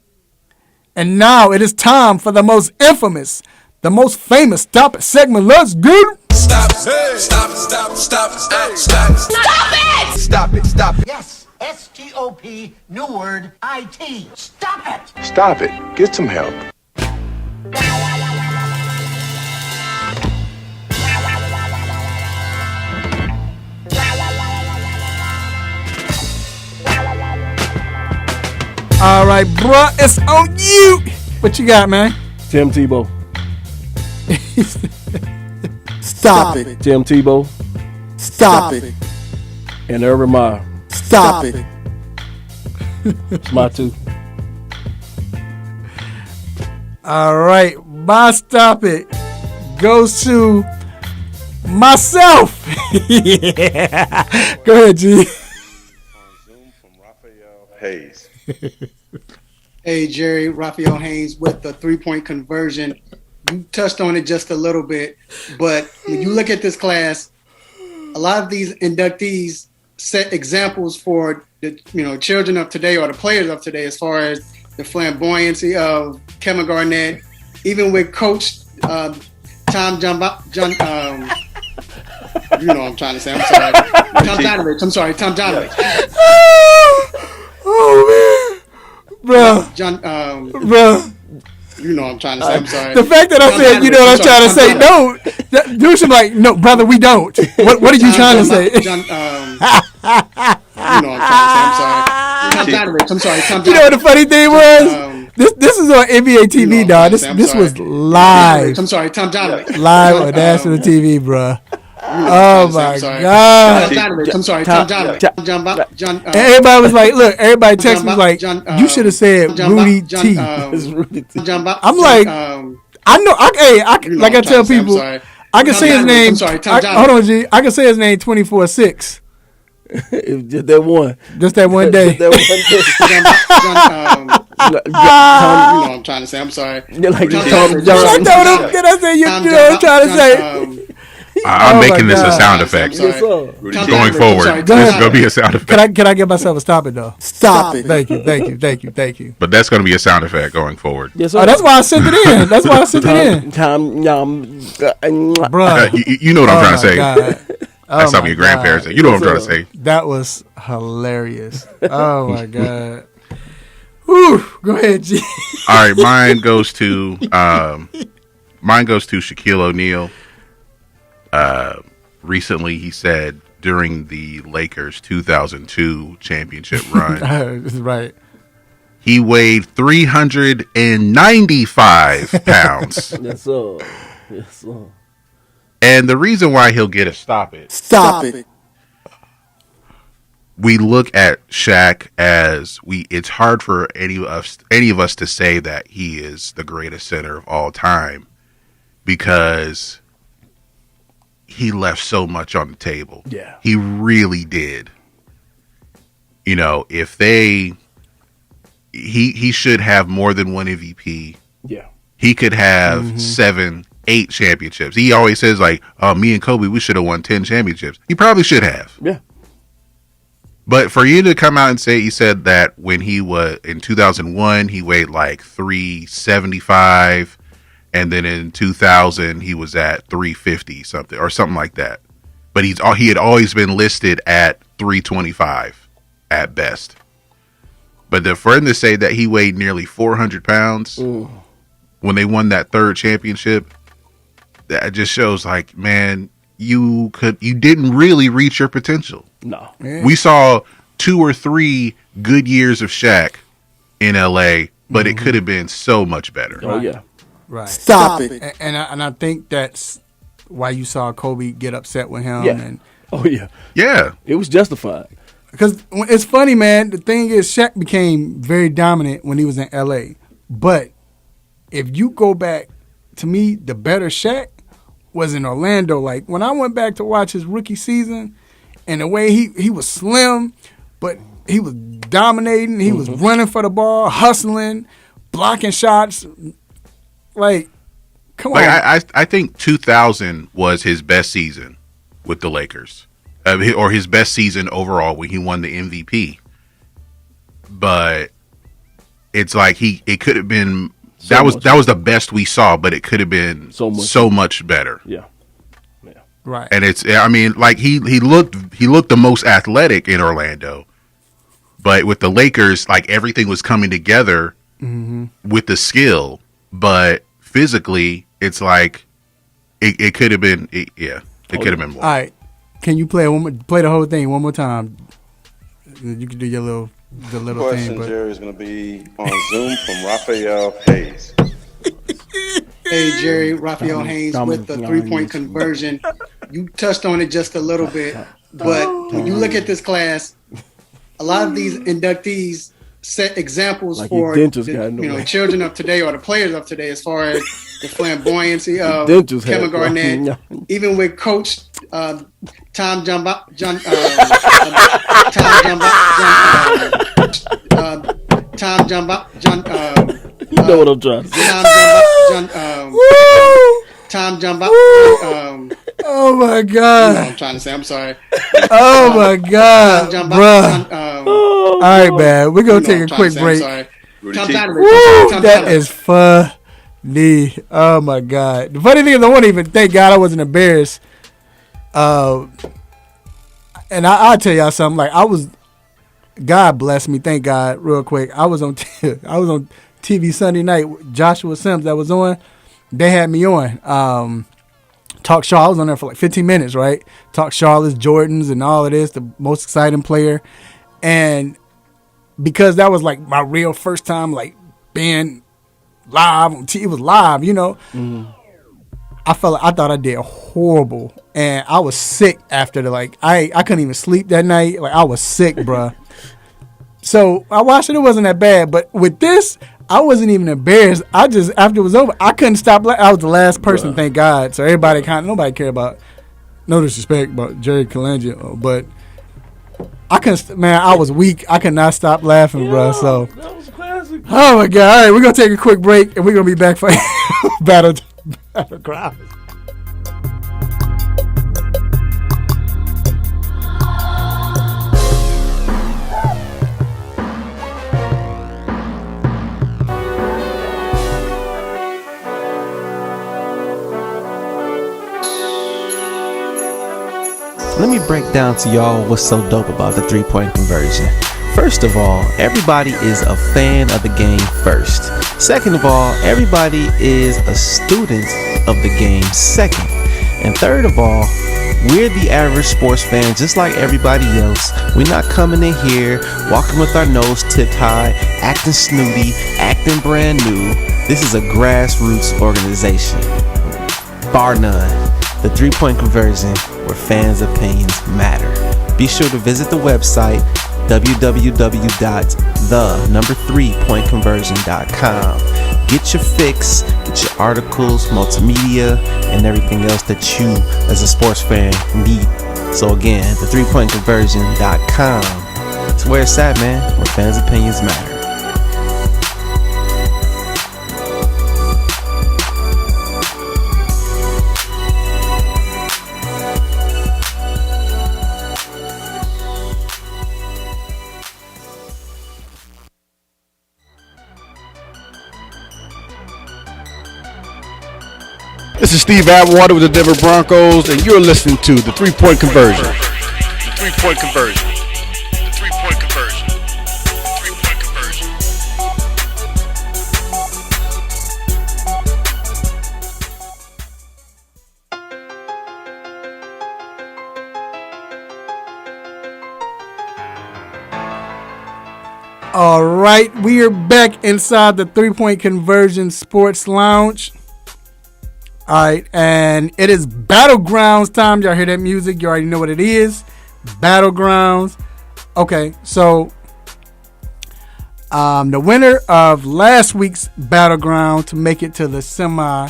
And now it is time for the most infamous, the most famous Stop It segment. Let's get it. Stop it! Stop it! Stop it! Stop it! Stop it! Stop it! Stop it! Stop it! Yes, S-T-O-P, new word, I-T. Stop it! Stop it. Get some help. All right, bruh, it's on you. What you got, man? Tim Tebow. Stop it. Tim Tebow. Stop it. And Urban Meyer. Stop it. It's my two. All right, my stop it goes to myself. Yeah. Go ahead, G. Hayes. Hey, Jerry, Raphael Haynes with the 3-Point Conversion. You touched on it just a little bit, but when you look at this class, a lot of these inductees set examples for the children of today or the players of today as far as the flamboyancy of Kevin Garnett, even with Coach Tom you know what I'm trying to say. I'm sorry. Tom Donovich. Oh man, bro. Bro. You know what I'm trying to say. I'm sorry. The fact that I said, you know what I'm trying to say, no. Dude should be like, no, brother, we don't. What are you trying to say? You know what I'm trying to say. I'm sorry. Tom Donovich. I'm sorry. Tom Donovich. You know what the funny thing was? This is on NBA TV, dog. This was live. I'm sorry, Tom Donovich. Live on national TV, bro. Oh my God! I'm sorry, Tom Donovich. And everybody was like, "Look!" Everybody texted me like, "You should have said Rudy T." I'm like, I know. Like I tell people, I can say his name. Hold on, G. I can say his name 24/6. Just that one. Just that one day. You know what I'm trying to say. I'm sorry. Like I told him, did I say you know what I'm trying to say? I'm making this a sound effect. Going forward, this is going to be a sound effect. Can I give myself a stop it, though? Stop it. Thank you. But that's going to be a sound effect going forward. Yes, oh, that's why I sent it in. Bruh. You know what I'm trying to say. That's something your grandparents say. You know what I'm trying to say. That was hilarious. Oh, my God. Whew. Go ahead, G. All right, mine goes to Shaquille O'Neal. Recently, he said during the Lakers 2002 championship run, right, he weighed 395 pounds. Yes, sir. And the reason why he'll get a stop it. We look at Shaq as it's hard for any of us to say that he is the greatest center of all time because he left so much on the table. Yeah. He really did. He should have more than one MVP. Yeah. He could have 7-8 championships. He always says like, me and Kobe, we should have won 10 championships. He probably should have. Yeah. But for you to come out and say, he said that when he was in 2001, he weighed like 375. And then in 2000, he was at 350 something or something like that. But he had always been listed at 325 at best. But for him to say that he weighed nearly 400 pounds when they won that third championship, that just shows like, man, you didn't really reach your potential. No. Yeah. We saw 2 or 3 good years of Shaq in LA, but it could have been so much better. Oh yeah. Right. Stop it. And I think that's why you saw Kobe get upset with him. Yeah. And Oh yeah. Yeah. It was justified. because it's funny, man. The thing is, Shaq became very dominant when he was in LA. But if you go back, to me, the better Shaq was in Orlando. Like when I went back to watch his rookie season, and the way he was slim, but he was dominating. He was running for the ball, hustling, blocking shots. Like, come on. I think 2000 was his best season with the Lakers, or his best season overall when he won the MVP. But it's like it could have been that was the best we saw, but it could have been so much better. Yeah. Right. And it's, I mean, like he looked the most athletic in Orlando, but with the Lakers, like everything was coming together with the skill, but physically, it's like it could have been, it could have been more. All right, can you play the whole thing one more time? You can do the little question, thing. Jerry, is going to be on Zoom from Raphael Hayes. Hey, Jerry, Raphael Haynes with the three-point conversion. You touched on it just a little bit, but when you look at this class, a lot of these inductees set examples like for the children of today or the players of today as far as the flamboyancy of Kevin Garnett, even with Coach Tom Jumba, you know what I'm trying to say. Tom Jumba. Oh my God! You know what I'm trying to say. I'm sorry. Oh my God, bruh. All right, man. We're gonna take a quick break. Woo, that is funny. Oh my God. The funny thing is, I won't even thank God I wasn't embarrassed. And I'll tell y'all something. Like God bless me. Thank God. Real quick, I was on TV Sunday night. Joshua Sims that was on. They had me on. Talk Shaw. I was on there for like 15 minutes, right? Talk Charlotte's, Jordans, and all of this. The most exciting player, and because that was like my real first time, like being live on TV. It was live, you know. I thought I did horrible, and I was sick after I couldn't even sleep that night. Like I was sick, bruh. So I watched it. It wasn't that bad, but with this, I wasn't even embarrassed. I just, after it was over, I couldn't stop. I was the last person, thank God. So nobody cared about, no disrespect, about Jerry Colangelo, but I couldn't, man, I was weak. I could not stop laughing, bro. So, that was classic. Oh my God. All right, we're going to take a quick break, and we're going to be back for Battle Crowd. Let me break down to y'all what's so dope about the three-point conversion. First of all, everybody is a fan of the game first. Second of all, everybody is a student of the game second. And third of all, we're the average sports fan just like everybody else. We're not coming in here, walking with our nose tipped high, acting snooty, acting brand new. This is a grassroots organization. Bar none. The three-point conversion, where fans' opinions matter. Be sure to visit the website www.the3pointconversion.com. Get your fix, get your articles, multimedia, and everything else that you, as a sports fan, need. So again, the3pointconversion.com. It's where it's at, man, where fans' opinions matter. This is Steve Atwater with the Denver Broncos, and you're listening to the Three-Point Conversion. The three-point conversion. The three-point conversion. The three-point conversion. All right, we are back inside the 3-Point Conversion Sports Lounge. All right, and it is Battlegrounds time. Y'all hear that music? You already know what it is. Battlegrounds. Okay, so the winner of last week's Battleground to make it to the semi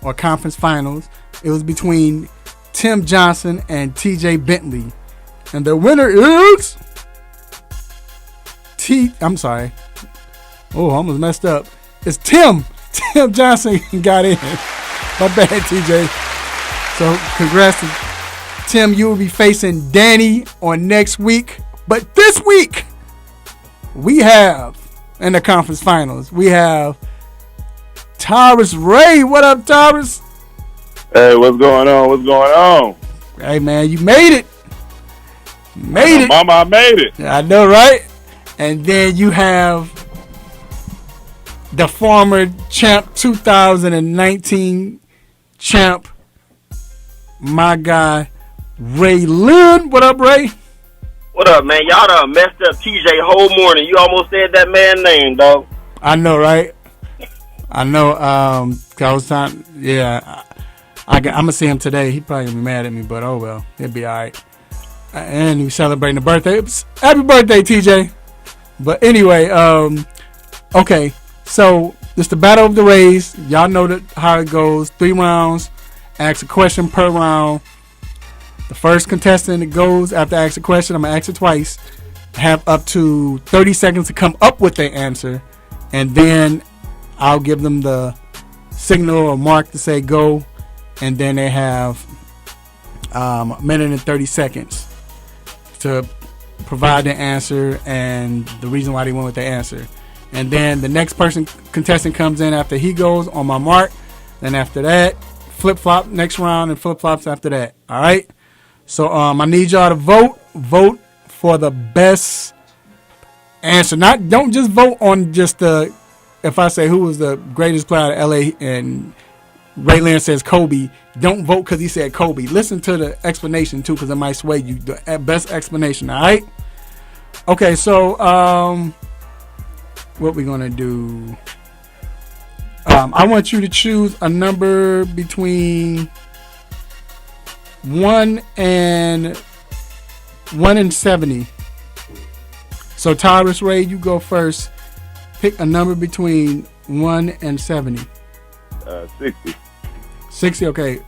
or conference finals, it was between Tim Johnson and TJ Bentley. And the winner is I'm sorry. Oh, I almost messed up. It's Tim. Tim Johnson got in. My bad, TJ. So congrats to Tim. You will be facing Danny on next week. But this week, we have, in the conference finals, we have Tyrus Ray. What up, Tyrus? Hey, what's going on? What's going on? Hey, man, you made it. Made it. Mama, I made it. I know, right? And then you have the former champ, 2019 champ, my guy, Ray Lynn. What up, Ray? What up, man? Y'all done messed up TJ whole morning. You almost said that man's name, dog. I know, right? I know. I was trying. Yeah, I'm gonna see him today. He probably gonna be mad at me, but oh well, he'll be all right. And we celebrating the birthday. Happy birthday, TJ. But anyway, okay. So this the battle of the Rays. Y'all know how it goes. 3 rounds. Ask a question per round. The first contestant that goes after I ask a question, I'm gonna ask it twice. Have up to 30 seconds to come up with their answer, and then I'll give them the signal or mark to say go, and then they have a minute and 30 seconds to provide the answer and the reason why they went with the answer. And then the next contestant comes in after he goes on my mark. Then after that, flip-flop next round and flip-flops after that. All right? So I need y'all to vote. Vote for the best answer. Don't just vote on just if I say who was the greatest player out of LA and Ray Lynn says Kobe, don't vote because he said Kobe. Listen to the explanation too, because it might sway you. The best explanation, all right? Okay, so what we're gonna do? I want you to choose a number between 1 and 70. So Tyrus Ray, you go first. Pick a number between 1 and 70. 60. 60, okay.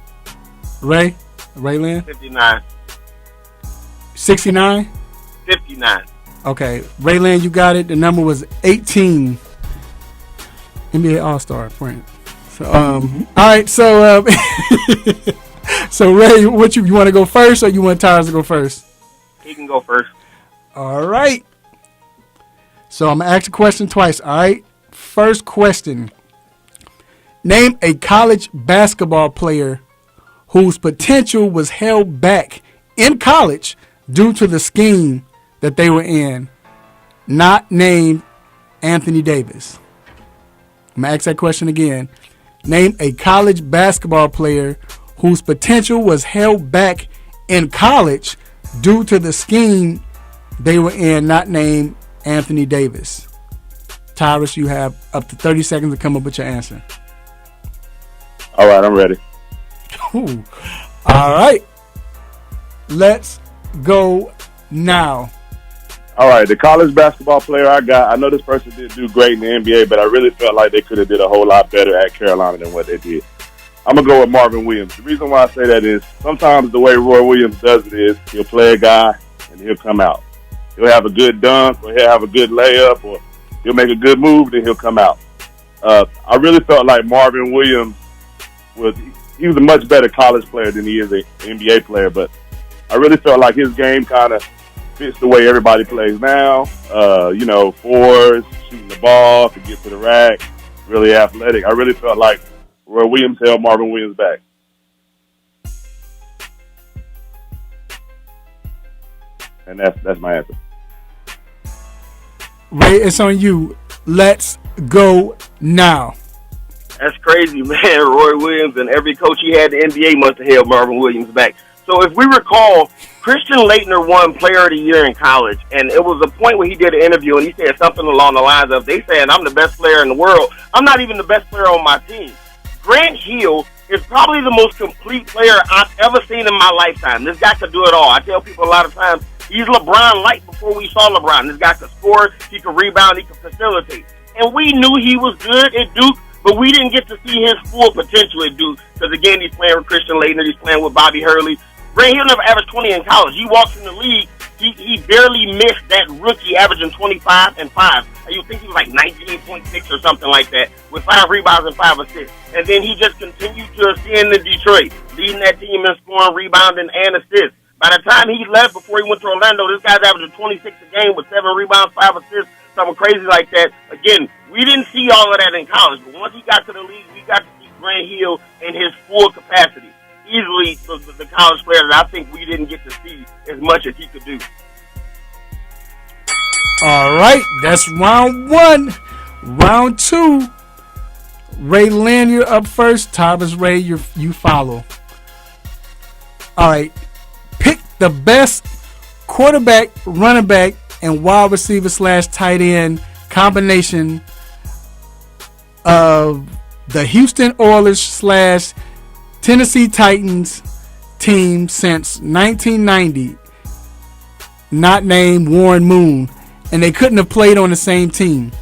Ray Lynn? 59. 69? 59. Okay. Ray Lynn, you got it. The number was 18. NBA All-Star, friend. So, all right, so so Ray, what you want to go first or you want Tyrus to go first? He can go first. All right. So I'm going to ask a question twice, all right? First question. Name a college basketball player whose potential was held back in college due to the scheme that they were in, not named Anthony Davis. I'm going to ask that question again. Name a college basketball player whose potential was held back in college due to the scheme they were in, not named Anthony Davis. Tyrus, you have up to 30 seconds to come up with your answer. All right, I'm ready. Ooh. All right. Let's go now. All right, the college basketball player I got, I know this person didn't do great in the NBA, but I really felt like they could have did a whole lot better at Carolina than what they did. I'm going to go with Marvin Williams. The reason why I say that is sometimes the way Roy Williams does it is he'll play a guy and he'll come out. He'll have a good dunk or he'll have a good layup or he'll make a good move, then he'll come out. I really felt like Marvin Williams he was a much better college player than he is an NBA player, but I really felt like his game kind of fits the way everybody plays now. Fours, shooting the ball, to get to the rack, really athletic. I really felt like Roy Williams held Marvin Williams back. And that's my answer. Ray, it's on you. Let's go now. That's crazy, man. Roy Williams and every coach he had in the NBA must have held Marvin Williams back. So if we recall, Christian Laettner won Player of the Year in college, and it was a point where he did an interview, and he said something along the lines of, they said I'm the best player in the world. I'm not even the best player on my team. Grant Hill is probably the most complete player I've ever seen in my lifetime. This guy could do it all. I tell people a lot of times, he's LeBron light before we saw LeBron. This guy could score, he could rebound, he could facilitate. And we knew he was good at Duke, but we didn't get to see his full potential at Duke because, again, he's playing with Christian Laettner, he's playing with Bobby Hurley. Grant Hill never averaged 20 in college. He walks in the league, he barely missed that rookie averaging 25 and 5. You think he was like 19.6 or something like that with 5 rebounds and 5 assists. And then he just continued to ascend in Detroit, leading that team in scoring, rebounding, and assists. By the time he left, before he went to Orlando, this guy's averaging 26 a game with 7 rebounds, 5 assists, something crazy like that. Again, we didn't see all of that in college, but once he got to the league, we got to see Grant Hill in his full capacity. Easily the college player that I think we didn't get to see as much as he could do. All right, that's round 1. Round 2, Ray Lynn, you're up first. Thomas Ray, you follow. All right, pick the best quarterback, running back, and wide receiver / tight end combination of the Houston Oilers / Tennessee Titans team since 1990, not named Warren Moon, and they couldn't have played on the same team.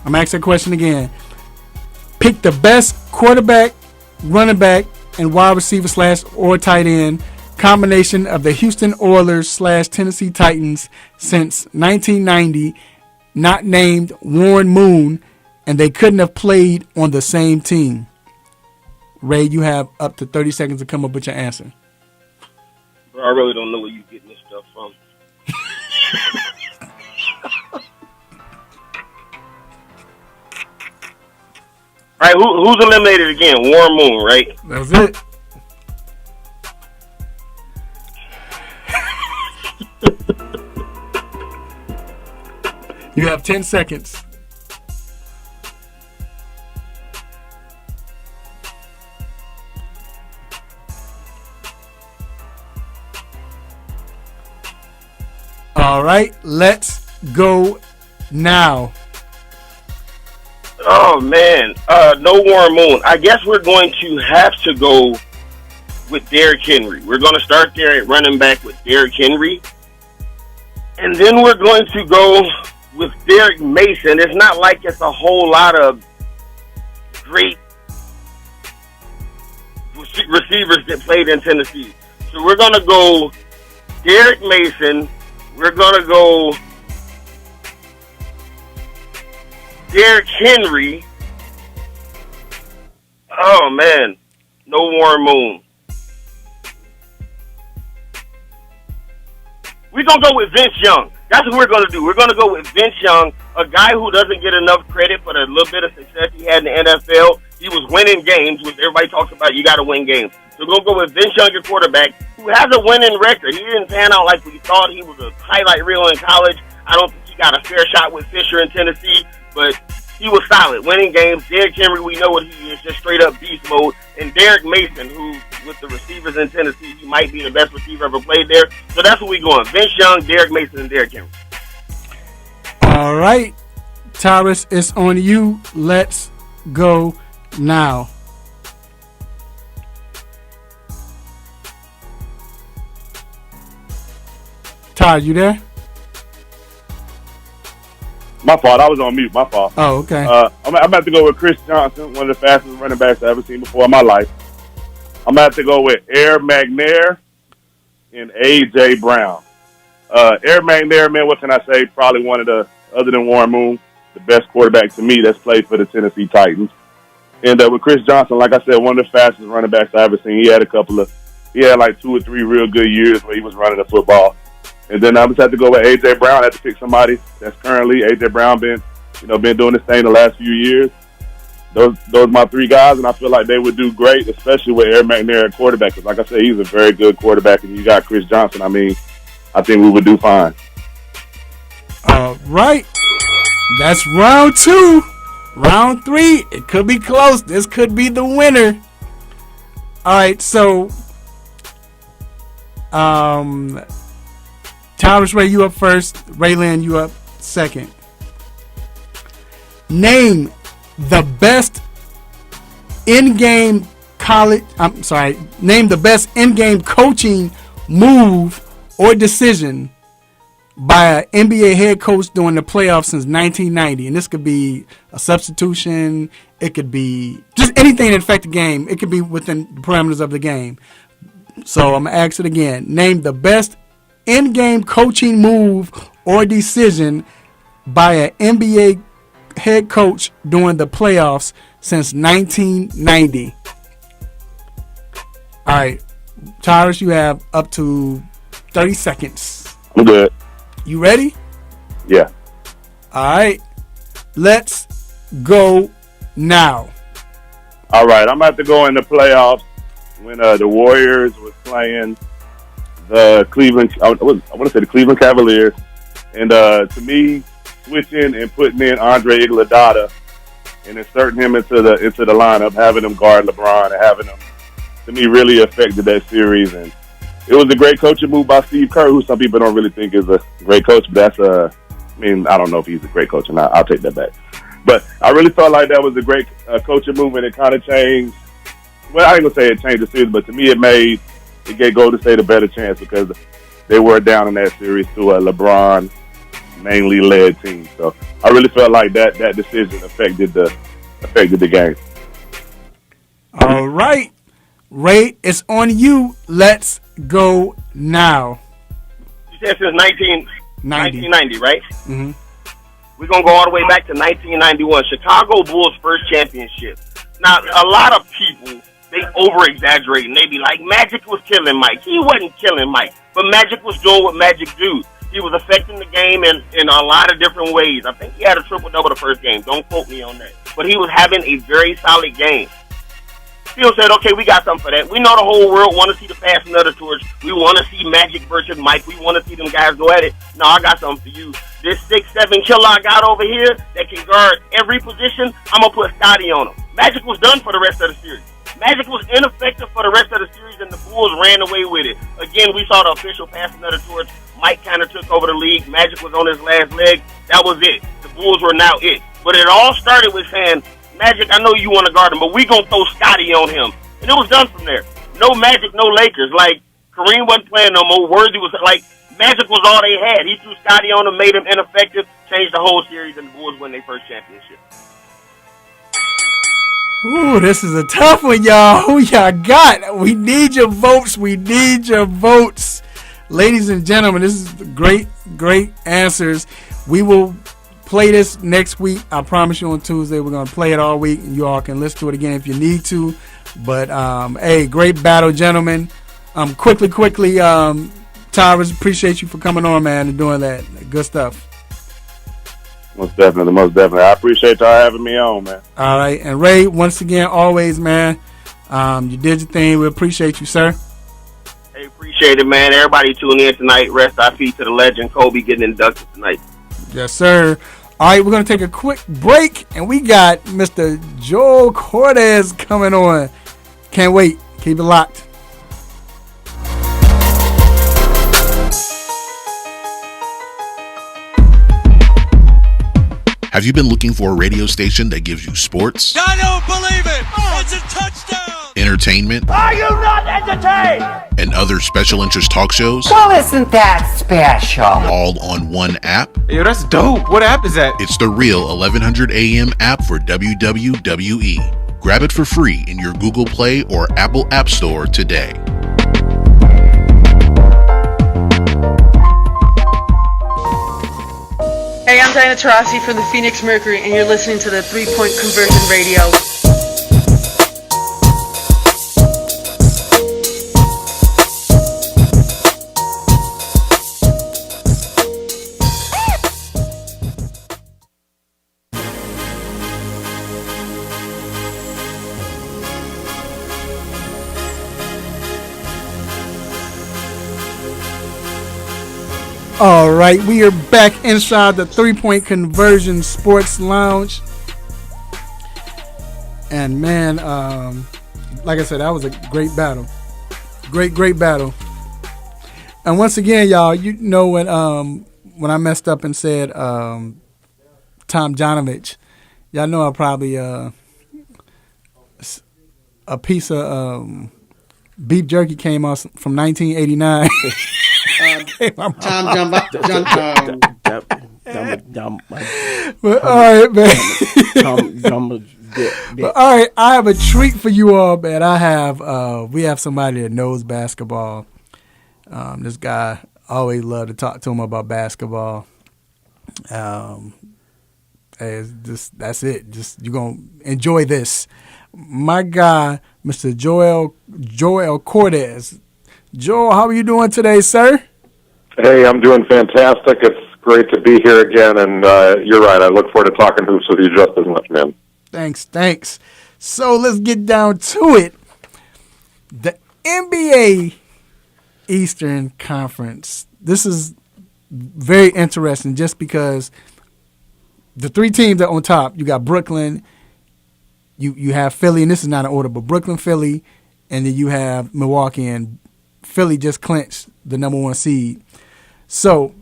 I'm asking a question again. Pick the best quarterback, running back, and wide receiver / or tight end combination of the Houston Oilers / Tennessee Titans since 1990, not named Warren Moon, and they couldn't have played on the same team. Ray, you have up to 30 seconds to come up with your answer. Bro, I really don't know where you're getting this stuff from. All right, who's eliminated again? Warren Moon, right? That's it. You have 10 seconds. All right, let's go now. Oh, man. No Warren Moon. I guess we're going to have to go with Derrick Henry. We're going to start there at running back with Derrick Henry. And then we're going to go with Derek Mason. It's not like it's a whole lot of great receivers that played in Tennessee. So we're going to go Derek Mason. We're going to go Derrick Henry. Oh, man. No Warren Moon. We're going to go with Vince Young. That's what we're going to do. We're going to go with Vince Young, a guy who doesn't get enough credit for the little bit of success he had in the NFL. He was winning games, which everybody talks about. You got to win games. So we're going to go with Vince Young, your quarterback, who has a winning record. He didn't pan out like we thought. He was a highlight reel in college. I don't think he got a fair shot with Fisher in Tennessee, but he was solid, winning games. Derrick Henry, we know what he is, just straight up beast mode. And Derek Mason, who, with the receivers in Tennessee, he might be the best receiver ever played there. So that's what we're going. Vince Young, Derek Mason, and Derrick Henry. All right, Tyrus, it's on you. Let's go now. Ty, you there? My fault. I was on mute. My fault. Oh, okay. I'm about to go with Chris Johnson, one of the fastest running backs I've ever seen before in my life. I'm about to go with Air McNair and A.J. Brown. Air McNair, man, what can I say? Probably one of the, other than Warren Moon, the best quarterback to me that's played for the Tennessee Titans. And with Chris Johnson, like I said, one of the fastest running backs I've ever seen. He had like 2 or 3 real good years where he was running the football. And then I just had to go with A.J. Brown. I had to pick somebody that's currently A.J. Brown been doing this thing the last few years. Those are my 3 guys, and I feel like they would do great, especially with Air McNair at quarterback. Because like I said, he's a very good quarterback, and you got Chris Johnson. I mean, I think we would do fine. All right. That's round 2. Round 3, it could be close. This could be the winner. All right, so Tyrus Ray, you up first. Raylan, you up second. Name the best in-game name the best in-game coaching move or decision by an NBA head coach during the playoffs since 1990. And this could be a substitution. It could be just anything that affect the game. It could be within the parameters of the game. So I'm going to ask it again. Name the best in-game coaching move or decision by an NBA head coach during the playoffs since 1990. All right, Tyrus, you have up to 30 seconds. I'm good. You ready? Yeah. All right, let's go now. All right, I'm about to go in the playoffs when the Warriors was playing the Cleveland. I want to say the Cleveland Cavaliers, and to me, switching and putting in Andre Iguodala and inserting him into the lineup, having him guard LeBron, and having him, to me, really affected that series. And it was a great coaching move by Steve Kerr, who some people don't really think is a great coach, but I don't know if he's a great coach or not. I'll take that back. But I really felt like that was a great coaching move, and it kind of changed. Well, I ain't going to say it changed the series, but to me it gave Golden State a better chance because they were down in that series to a LeBron mainly led team. So I really felt like that decision affected the game. All right. Ray, it's on you. Let's go now. You said since 1990, right? Mm-hmm. We're going to go all the way back to 1991, Chicago Bulls' first championship. Now, a lot of people, they over-exaggerate, and they be like, Magic was killing Mike. He wasn't killing Mike, but Magic was doing what Magic do. He was affecting the game in a lot of different ways. I think he had a triple-double the first game. Don't quote me on that. But he was having a very solid game. Phil said, okay, we got something for that. We know the whole world want to see the passing of the torch. We want to see Magic versus Mike. We want to see them guys go at it. No, I got something for you. This 6'7" killer I got over here that can guard every position, I'm going to put Scotty on him. Magic was done for the rest of the series. Magic was ineffective for the rest of the series, and the Bulls ran away with it. Again, we saw the official passing of the torch. Mike kind of took over the league. Magic was on his last leg. That was it. The Bulls were now it. But it all started with saying, Magic, I know you want to guard him, but we going to throw Scotty on him. And it was done from there. No Magic, no Lakers. Like, Kareem wasn't playing no more. Worthy was, like, Magic was all they had. He threw Scotty on him, made him ineffective, changed the whole series, and the Bulls won their first championship. Ooh, this is a tough one, y'all. Who y'all got? We need your votes. We need your votes. Ladies and gentlemen, this is great, great answers. We will play this next week. I promise you on Tuesday. We're going to play it all week, and you all can listen to it again if you need to. But, hey, great battle, gentlemen. Quickly, Tyrus, appreciate you for coming on, man, and doing that. Good stuff. Most definitely. I appreciate y'all having me on, man. All right. And Ray, once again, always, man, you did your thing. We appreciate you, sir. Hey, appreciate it, man. Everybody tuning in tonight. Rest IP to the legend Kobe getting inducted tonight. Yes, sir. All right, we're going to take a quick break, and we got Mr. Joel Cortez coming on. Can't wait. Keep it locked. Have you been looking for a radio station that gives you sports? I don't believe it! It's a touchdown! Entertainment? Are you not entertained? And other special interest talk shows? Well, isn't that special? All on one app? Yo, that's dope. What app is that? It's the real 1100 AM app for WWE. Grab it for free in your Google Play or Apple App Store today. Hey, I'm Diana Taurasi from the Phoenix Mercury, and you're listening to the 3-Point Conversion Radio. All right, we are back inside the 3-Point Conversion Sports Lounge. And man, like I said, that was a great battle. Great battle. And once again, y'all, you know when I messed up and said Tom Janovich, y'all know I probably a piece of beef jerky came out from 1989. But all right, man. But all right, I have a treat for you all, man. We have somebody that knows basketball. This guy, always love to talk to him about basketball. That's it. Just you're gonna enjoy this. My guy, Mr. Joel Cortez. Joel, how are you doing today, sir? Hey, I'm doing fantastic. It's great to be here again, and you're right. I look forward to talking hoops with you just as much, man. Thanks. So let's get down to it. The NBA Eastern Conference. This is very interesting just because the three teams that are on top, you got Brooklyn, you have Philly, and this is not in order, but Brooklyn, Philly, and then you have Milwaukee, and Philly just clinched the number 1 seed. So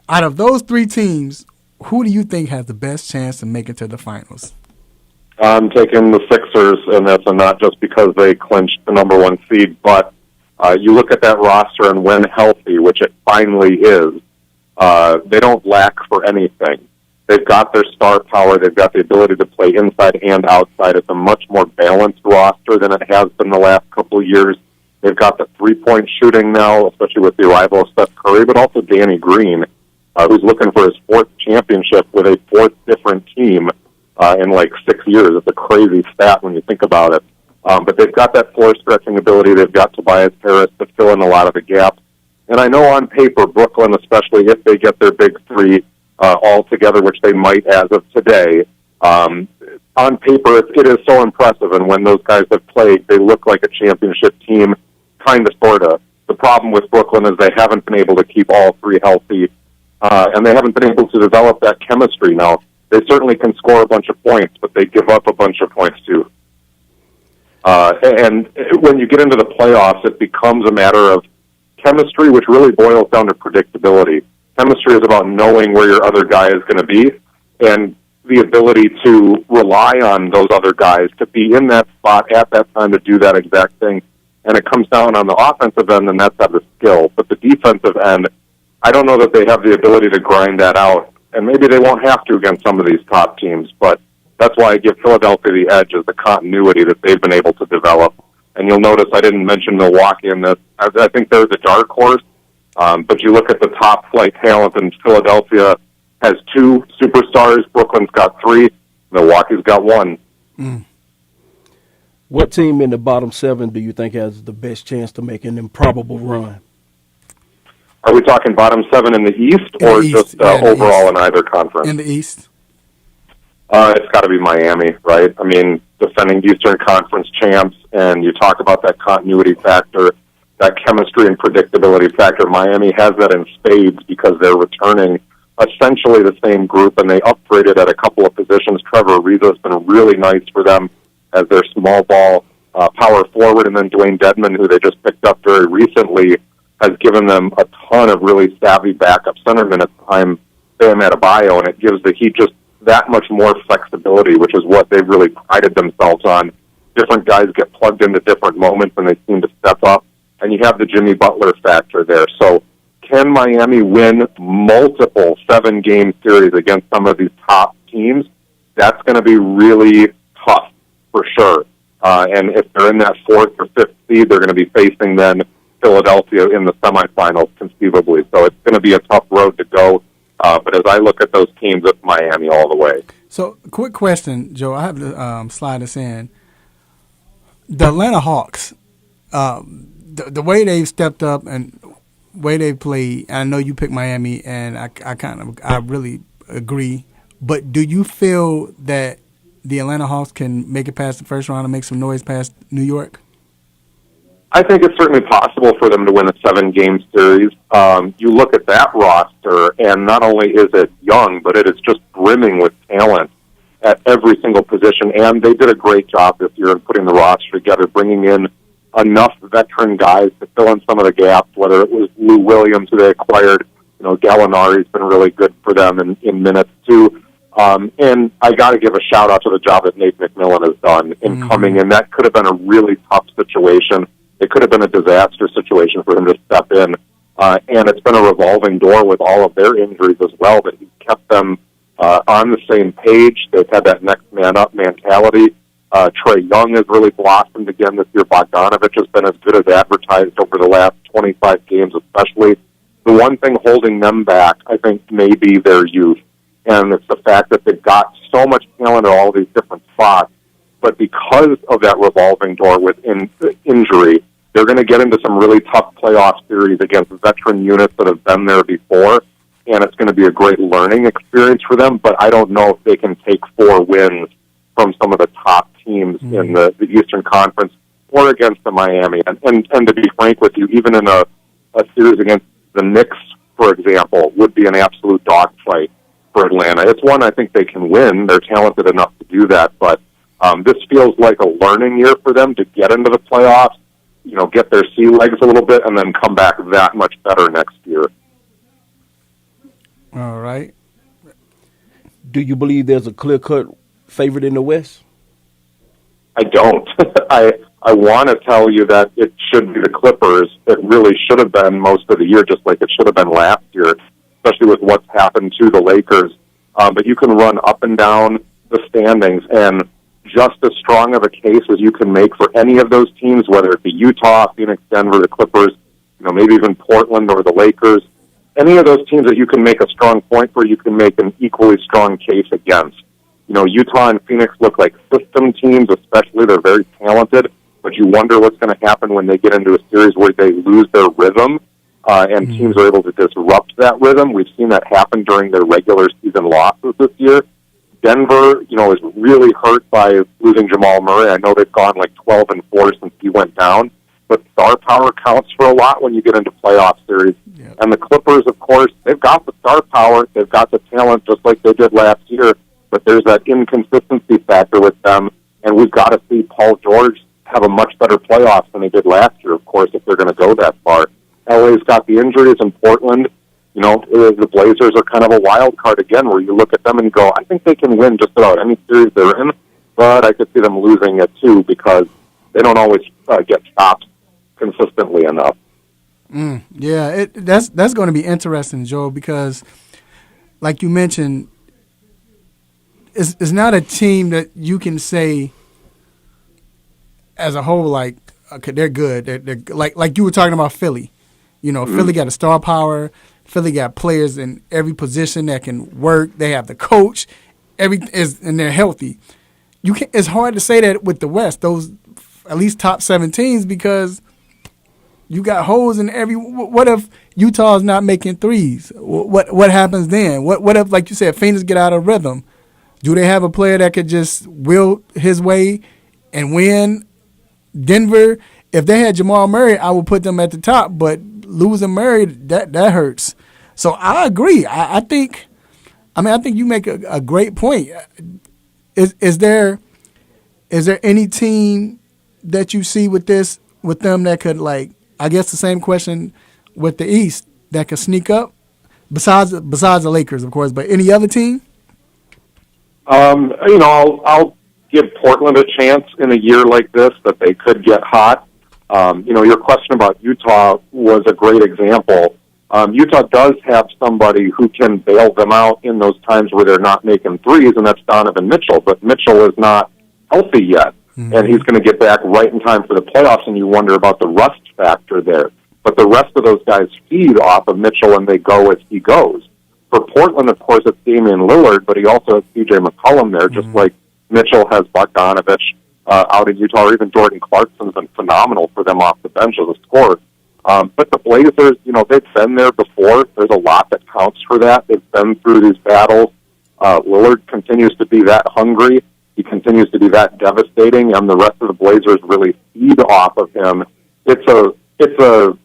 out of those three teams, who do you think has the best chance to make it to the finals? I'm taking the Sixers, and that's not just because they clinched the number 1 seed, but you look at that roster and when healthy, which it finally is, they don't lack for anything. They've got their star power. They've got the ability to play inside and outside. It's a much more balanced roster than it has been the last couple of years. They've got the three-point shooting now, especially with the arrival of Steph Curry, but also Danny Green, who's looking for his 4th championship with a 4th different team in like 6 years. It's a crazy stat when you think about it. But they've got that floor stretching ability. They've got Tobias Harris to fill in a lot of the gaps. And I know on paper, Brooklyn, especially if they get their big three all together, which they might as of today, on paper it is so impressive. And when those guys have played, they look like a championship team, kind of, sort of. The problem with Brooklyn is they haven't been able to keep all three healthy, and they haven't been able to develop that chemistry. Now, they certainly can score a bunch of points, but they give up a bunch of points too. And when you get into the playoffs, it becomes a matter of chemistry, which really boils down to predictability. Chemistry is about knowing where your other guy is going to be and the ability to rely on those other guys to be in that spot at that time to do that exact thing. And it comes down on the offensive end, and that's the skill. But the defensive end, I don't know that they have the ability to grind that out. And maybe they won't have to against some of these top teams, but that's why I give Philadelphia the edge, is the continuity that they've been able to develop. And you'll notice I didn't mention Milwaukee in this. I think they're the dark horse, but you look at the top flight talent, and Philadelphia has 2 superstars. Brooklyn's got 3. Milwaukee's got 1. What team in the bottom 7 do you think has the best chance to make an improbable run? Are we talking bottom 7 in the East, or just overall in either conference? In the East. It's got to be Miami, right? I mean, defending Eastern Conference champs, and you talk about that continuity factor, that chemistry and predictability factor. Miami has that in spades because they're returning essentially the same group, and they upgraded at a couple of positions. Trevor Ariza's been really nice for them as their small ball power forward, and then Dwayne Dedmon, who they just picked up very recently, has given them a ton of really savvy backup center minutes behind Bam Adebayo, and it gives the Heat just that much more flexibility, which is what they've really prided themselves on. Different guys get plugged into different moments, and they seem to step up. And you have the Jimmy Butler factor there. So can Miami win multiple 7-game series against some of these top teams? That's going to be really tough for sure. And if they're in that 4th or 5th seed, they're going to be facing then Philadelphia in the semifinals conceivably. So it's going to be a tough road to go. But as I look at those teams, it's Miami all the way. So, quick question, Joe. I have to slide this in. The Atlanta Hawks, the way they've stepped up and way they've played, I know you picked Miami, and I really agree. But do you feel that the Atlanta Hawks can make it past the first round and make some noise past New York? I think it's certainly possible for them to win a 7-game series. You look at that roster, and not only is it young, but it is just brimming with talent at every single position. And they did a great job this year in putting the roster together, bringing in enough veteran guys to fill in some of the gaps, whether it was Lou Williams, who they acquired. Gallinari's been really good for them in minutes, too. And I got to give a shout-out to the job that Nate McMillan has done in coming in. That could have been a really tough situation. It could have been a disaster situation for him to step in. And it's been a revolving door with all of their injuries as well, that he's kept them on the same page. They've had that next man up mentality. Trey Young has really blossomed again this year. Bogdanovich has been as good as advertised over the last 25 games especially. The one thing holding them back, I think, may be their youth. And it's the fact that they've got so much talent at all these different spots. But because of that revolving door with injury, they're going to get into some really tough playoff series against veteran units that have been there before. And it's going to be a great learning experience for them. But I don't know if they can take 4 wins from some of the top teams in the Eastern Conference or against the Miami. And to be frank with you, even in a series against the Knicks, for example, would be an absolute dogfight for Atlanta. It's one I think they can win. They're talented enough to do that, but this feels like a learning year for them to get into the playoffs, get their sea legs a little bit, and then come back that much better next year. All right. Do you believe there's a clear-cut favorite in the West? I don't. I want to tell you that it should be the Clippers. It really should have been most of the year, just like it should have been last year, especially with what's happened to the Lakers. But you can run up and down the standings, and just as strong of a case as you can make for any of those teams, whether it be Utah, Phoenix, Denver, the Clippers, maybe even Portland or the Lakers, any of those teams that you can make a strong point for, you can make an equally strong case against. Utah and Phoenix look like system teams, especially. They're very talented, but you wonder what's going to happen when they get into a series where they lose their rhythm, and teams are able to disrupt that rhythm. We've seen that happen during their regular season losses this year. Denver, is really hurt by losing Jamal Murray. I know they've gone like 12-4 since he went down, but star power counts for a lot when you get into playoff series. Yeah. And the Clippers, of course, they've got the star power. They've got the talent just like they did last year, but there's that inconsistency factor with them, and we've got to see Paul George have a much better playoffs than he did last year, of course, if they're going to go that far. LA's got the injuries in Portland. The Blazers are kind of a wild card again, where you look at them and go, I think they can win just about any series they're in, but I could see them losing it too because they don't always get stopped consistently enough. Yeah, that's going to be interesting, Joe, because like you mentioned, it's not a team that you can say as a whole, like, okay, they're good. They're like you were talking about Philly. Philly got a star power. Philly got players in every position that can work. They have the coach. And they're healthy. It's hard to say that with the West, those at least top 7 teams, because you got holes in every. What if Utah's not making threes? What happens then? What if, like you said, Phoenix get out of rhythm? Do they have a player that could just will his way and win? Denver, if they had Jamal Murray, I would put them at the top, but losing Murray, that hurts. So I agree. I think you make a great point. Is there any team that you see with them that could, like, I guess the same question with the East, that could sneak up besides the Lakers, of course, but any other team? I'll give Portland a chance in a year like this that they could get hot. Your question about Utah was a great example. Utah does have somebody who can bail them out in those times where they're not making threes, and that's Donovan Mitchell. But Mitchell is not healthy yet, and he's going to get back right in time for the playoffs, and you wonder about the rust factor there. But the rest of those guys feed off of Mitchell, and they go as he goes. For Portland, of course, it's Damian Lillard, but he also has C.J. McCollum there, just like Mitchell has Bogdanovich out in Utah, or even Jordan Clarkson's been phenomenal for them off the bench as a scorer. But the Blazers, they've been there before. There's a lot that counts for that. They've been through these battles. Lillard continues to be that hungry. He continues to be that devastating, and the rest of the Blazers really feed off of him. It's a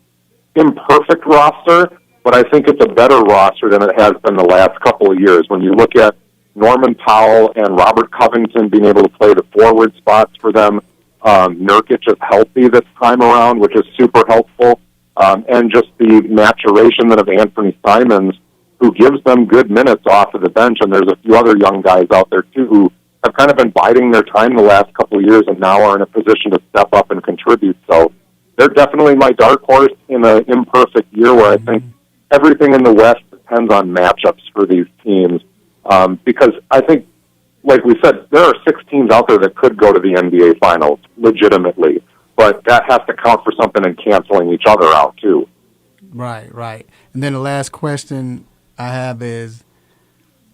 imperfect roster, but I think it's a better roster than it has been the last couple of years. When you look at Norman Powell and Robert Covington being able to play the forward spots for them, Nurkic is healthy this time around, which is super helpful. And just the maturation then of Anthony Simons, who gives them good minutes off of the bench. And there's a few other young guys out there, too, who have kind of been biding their time the last couple of years and now are in a position to step up and contribute. So they're definitely my dark horse in an imperfect year where I think everything in the West depends on matchups for these teams. Because I think, like we said, there are 6 teams out there that could go to the NBA Finals legitimately, but that has to count for something in canceling each other out, too. Right. And then the last question I have is,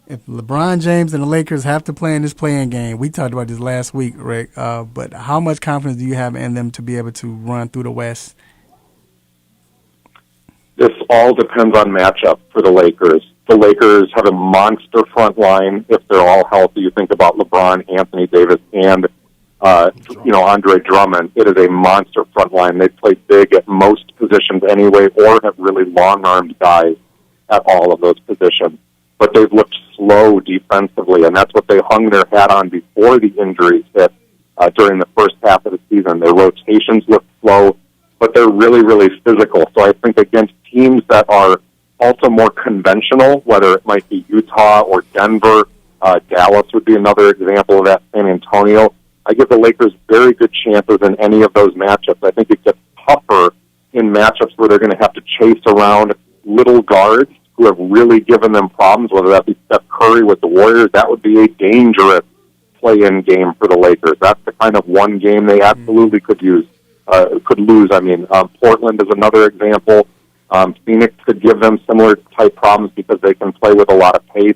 if LeBron James and the Lakers have to play in this play-in game, we talked about this last week, Rick, but how much confidence do you have in them to be able to run through the West? This all depends on matchup for the Lakers. The Lakers have a monster front line if they're all healthy. You think about LeBron, Anthony Davis, and Andre Drummond. It is a monster front line. They play big at most positions anyway, or have really long-armed guys at all of those positions. But they've looked slow defensively, and that's what they hung their hat on before the injuries hit during the first half of the season. Their rotations look slow, but they're really, really physical. So I think against teams that are also more conventional, whether it might be Utah or Denver, Dallas would be another example of that, San Antonio, I give the Lakers very good chances in any of those matchups. I think it gets tougher in matchups where they're going to have to chase around little guards who have really given them problems, whether that be Steph Curry with the Warriors. That would be a dangerous play-in game for the Lakers. That's the kind of one game they absolutely could lose. Portland is another example. Phoenix could give them similar type problems because they can play with a lot of pace.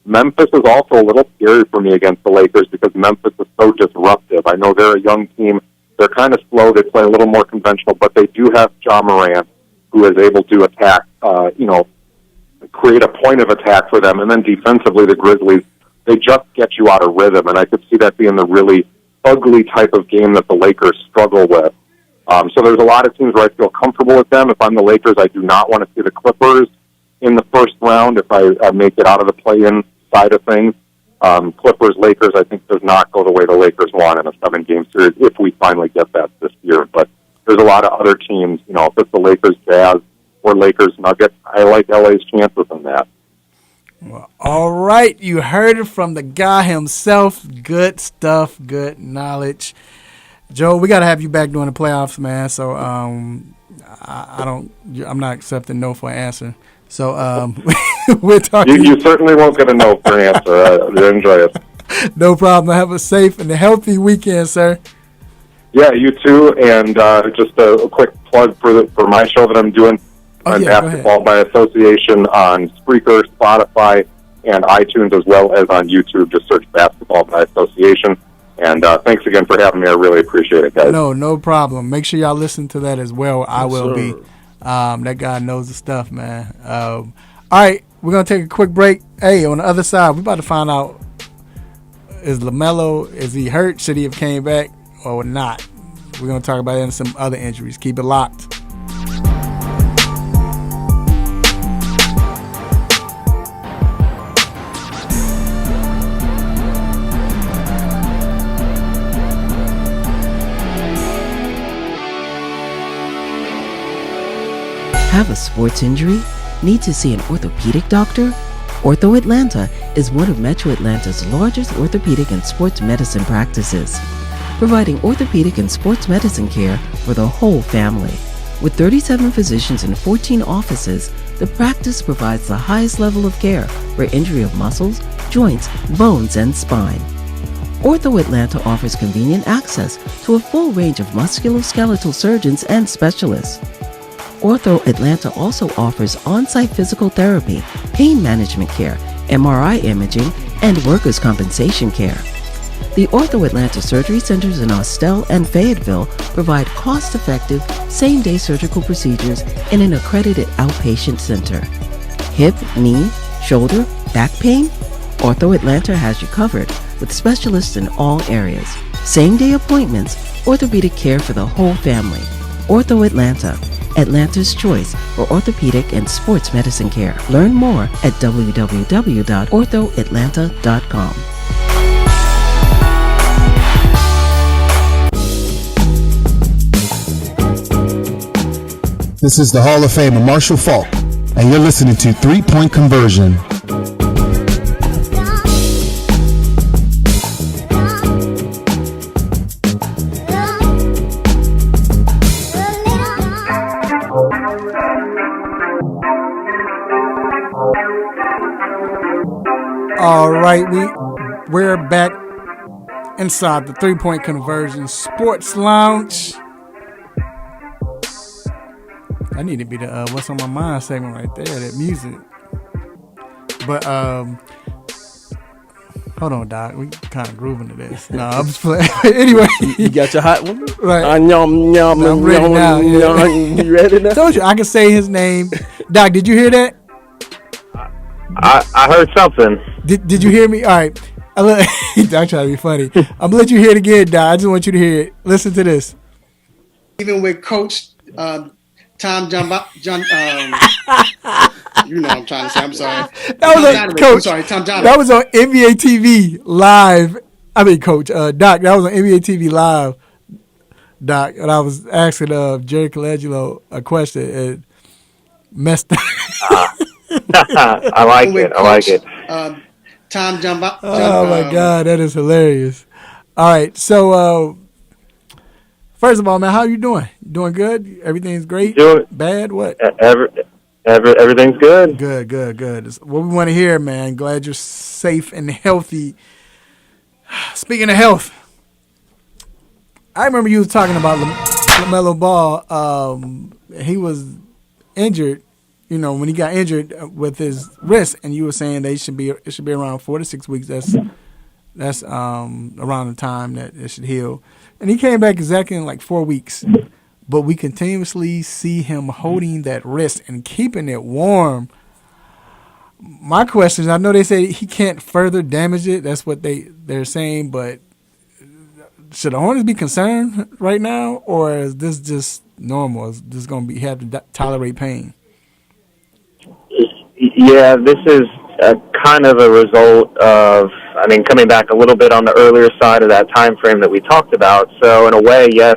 Memphis is also a little scary for me against the Lakers because Memphis is so disruptive. I know they're a young team. They're kind of slow. They play a little more conventional, but they do have Ja Morant, who is able to attack, create a point of attack for them. And then defensively, the Grizzlies, they just get you out of rhythm. And I could see that being the really ugly type of game that the Lakers struggle with. So there's a lot of teams where I feel comfortable with them. If I'm the Lakers, I do not want to see the Clippers in the first round if I make it out of the play-in side of things. Clippers, Lakers, I think does not go the way the Lakers want in a 7-game series if we finally get that this year. But there's a lot of other teams, if it's the Lakers, Jazz, or Lakers, Nuggets, I like LA's chances in that. Well, all right, you heard it from the guy himself. Good stuff, good knowledge. Joe, we got to have you back during the playoffs, man. So I'm not accepting no for an answer. So we're talking. You certainly won't get a no for an answer. Enjoy it. No problem. Have a safe and a healthy weekend, sir. Yeah, you too. And just a quick plug for my show that I'm doing on Basketball by Association on Spreaker, Spotify, and iTunes, as well as on YouTube. Just search Basketball by Association. And thanks again for having me. I really appreciate it, guys. No problem. Make sure y'all listen to that as well. I will be. That guy knows the stuff, man. All right, we're going to take a quick break. Hey, on the other side, we're about to find out, is LaMelo, is he hurt? Should he have came back or not? We're going to talk about it and some other injuries. Keep it locked. Have a sports injury? Need to see an orthopedic doctor? Ortho Atlanta is one of Metro Atlanta's largest orthopedic and sports medicine practices, providing orthopedic and sports medicine care for the whole family. With 37 physicians and 14 offices, the practice provides the highest level of care for injury of muscles, joints, bones, and spine. Ortho Atlanta offers convenient access to a full range of musculoskeletal surgeons and specialists. Ortho Atlanta also offers on-site physical therapy, pain management care, MRI imaging, and workers' compensation care. The Ortho Atlanta surgery centers in Austell and Fayetteville provide cost-effective, same-day surgical procedures in an accredited outpatient center. Hip, knee, shoulder, back pain? Ortho Atlanta has you covered with specialists in all areas. Same-day appointments, orthopedic care for the whole family. Ortho Atlanta, Atlanta's choice for orthopedic and sports medicine care. Learn more at www.orthoatlanta.com. This is the Hall of Famer Marshall Faulk, and you're listening to 3 Point Conversion. All right, we're back inside the 3 Point Conversion Sports Lounge. I need to be the What's on My Mind segment right there, that music. But hold on, Doc. We kind of grooving to this. No, I'm just playing. Anyway, you got your hot one, right? I'm ready now. Yeah. You ready now? Told you I can say his name. Doc, did you hear that? I heard something. Did you hear me? All right. Doc trying to be funny. I'm gonna let you hear it again, Doc. I just want you to hear it. Listen to this. Even with Coach Tom John, you know what I'm trying to say. I'm sorry. That was a coach. I'm sorry, Tom John. That was on NBA TV live. I mean, Coach Doc. That was on NBA TV live, Doc. And I was asking Jerry Colangelo a question and messed up. I like it. I like it. Tom John. Oh my God, that is hilarious. All right, so first of all, man, how you doing? Doing good? Everything's great? Bad? What? Everything's good. Good. It's what we want to hear, man. Glad you're safe and healthy. Speaking of health, I remember you was talking about LaMelo Ball. He was injured. You know, when he got injured with his wrist, and you were saying it should be around 4 to 6 weeks. That's around the time that it should heal. And he came back exactly in like 4 weeks. But we continuously see him holding that wrist and keeping it warm. My question is, I know they say he can't further damage it. That's what they're saying. But should the Hornets be concerned right now, or is this just normal? Is this going to have to tolerate pain? Yeah, this is kind of a result of, coming back a little bit on the earlier side of that time frame that we talked about. So in a way, yes,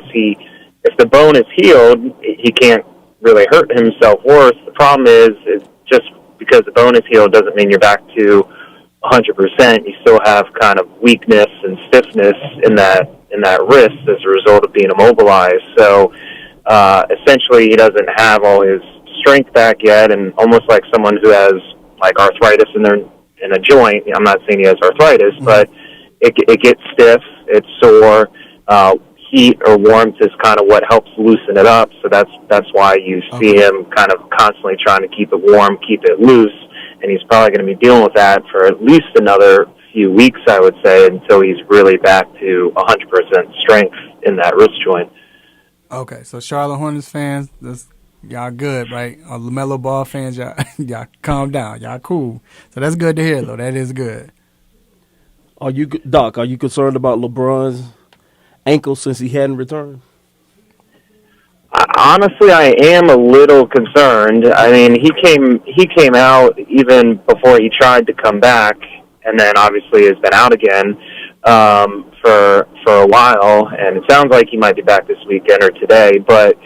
if the bone is healed, he can't really hurt himself worse. The problem is just because the bone is healed doesn't mean you're back to 100%. You still have kind of weakness and stiffness in that wrist as a result of being immobilized. So essentially, he doesn't have all his strength back yet, and almost like someone who has like arthritis in a joint. I'm not saying he has arthritis, but it gets stiff, it's sore. Heat or warmth is kind of what helps loosen it up. So that's why you see him kind of constantly trying to keep it warm, keep it loose, and he's probably going to be dealing with that for at least another few weeks, I would say, until he's really back to 100% strength in that wrist joint. Okay, so Charlotte Hornets fans, y'all good, right? LaMelo Ball fans, y'all calm down. Y'all cool. So that's good to hear, though. That is good. Doc, are you concerned about LeBron's ankle since he hadn't returned? Honestly, I am a little concerned. I mean, he came out even before he tried to come back, and then obviously has been out again for a while. And it sounds like he might be back this weekend or today. But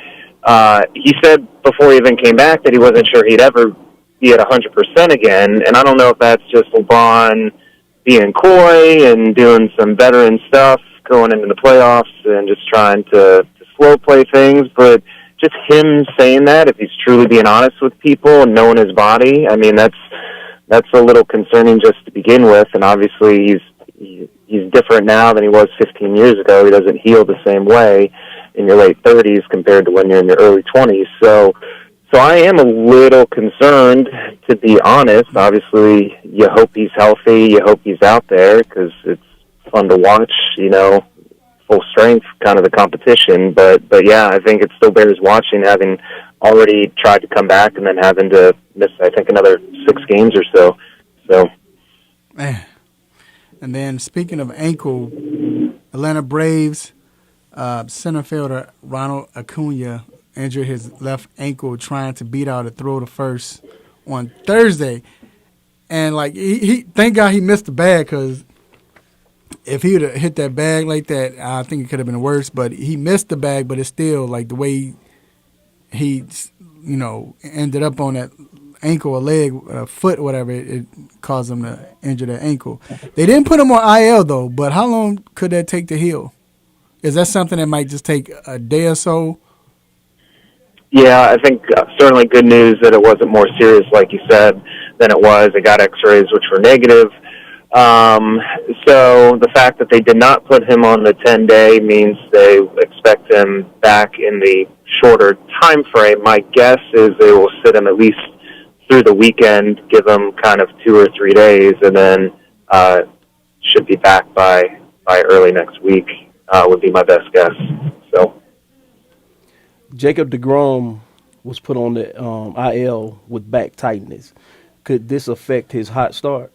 he said before he even came back that he wasn't sure he'd ever be at 100% again. And I don't know if that's just LeBron being coy and doing some veteran stuff going into the playoffs and just trying to slow play things, but just him saying that, if he's truly being honest with people and knowing his body, I mean, that's a little concerning just to begin with. And obviously he's different now than he was 15 years ago. He doesn't heal the same way in your late 30s compared to when you're in your early 20s. So I am a little concerned, to be honest. Obviously, you hope he's healthy, you hope he's out there, because it's fun to watch, full strength kind of the competition. But yeah, I think it still bears watching, having already tried to come back and then having to miss, I think, another 6 games or so. So, man. And then speaking of ankle, Atlanta Braves center fielder Ronald Acuna injured his left ankle trying to beat out a throw to first on Thursday. And like he thank God he missed the bag, because if he would have hit that bag like that, I think it could have been worse. But he missed the bag, but it's still like the way he ended up on that ankle or leg, foot, whatever, it caused him to injure that ankle. They didn't put him on IL, though, but how long could that take to heal? Is that something that might just take a day or so? Yeah, I think certainly good news that it wasn't more serious, like you said, than it was. They got x-rays, which were negative. So the fact that they did not put him on the 10-day means they expect him back in the shorter time frame. My guess is they will sit him at least through the weekend, give him kind of 2 or 3 days, and then should be back by early next week, would be my best guess. So Jacob deGrom was put on the IL with back tightness. Could this affect his hot start?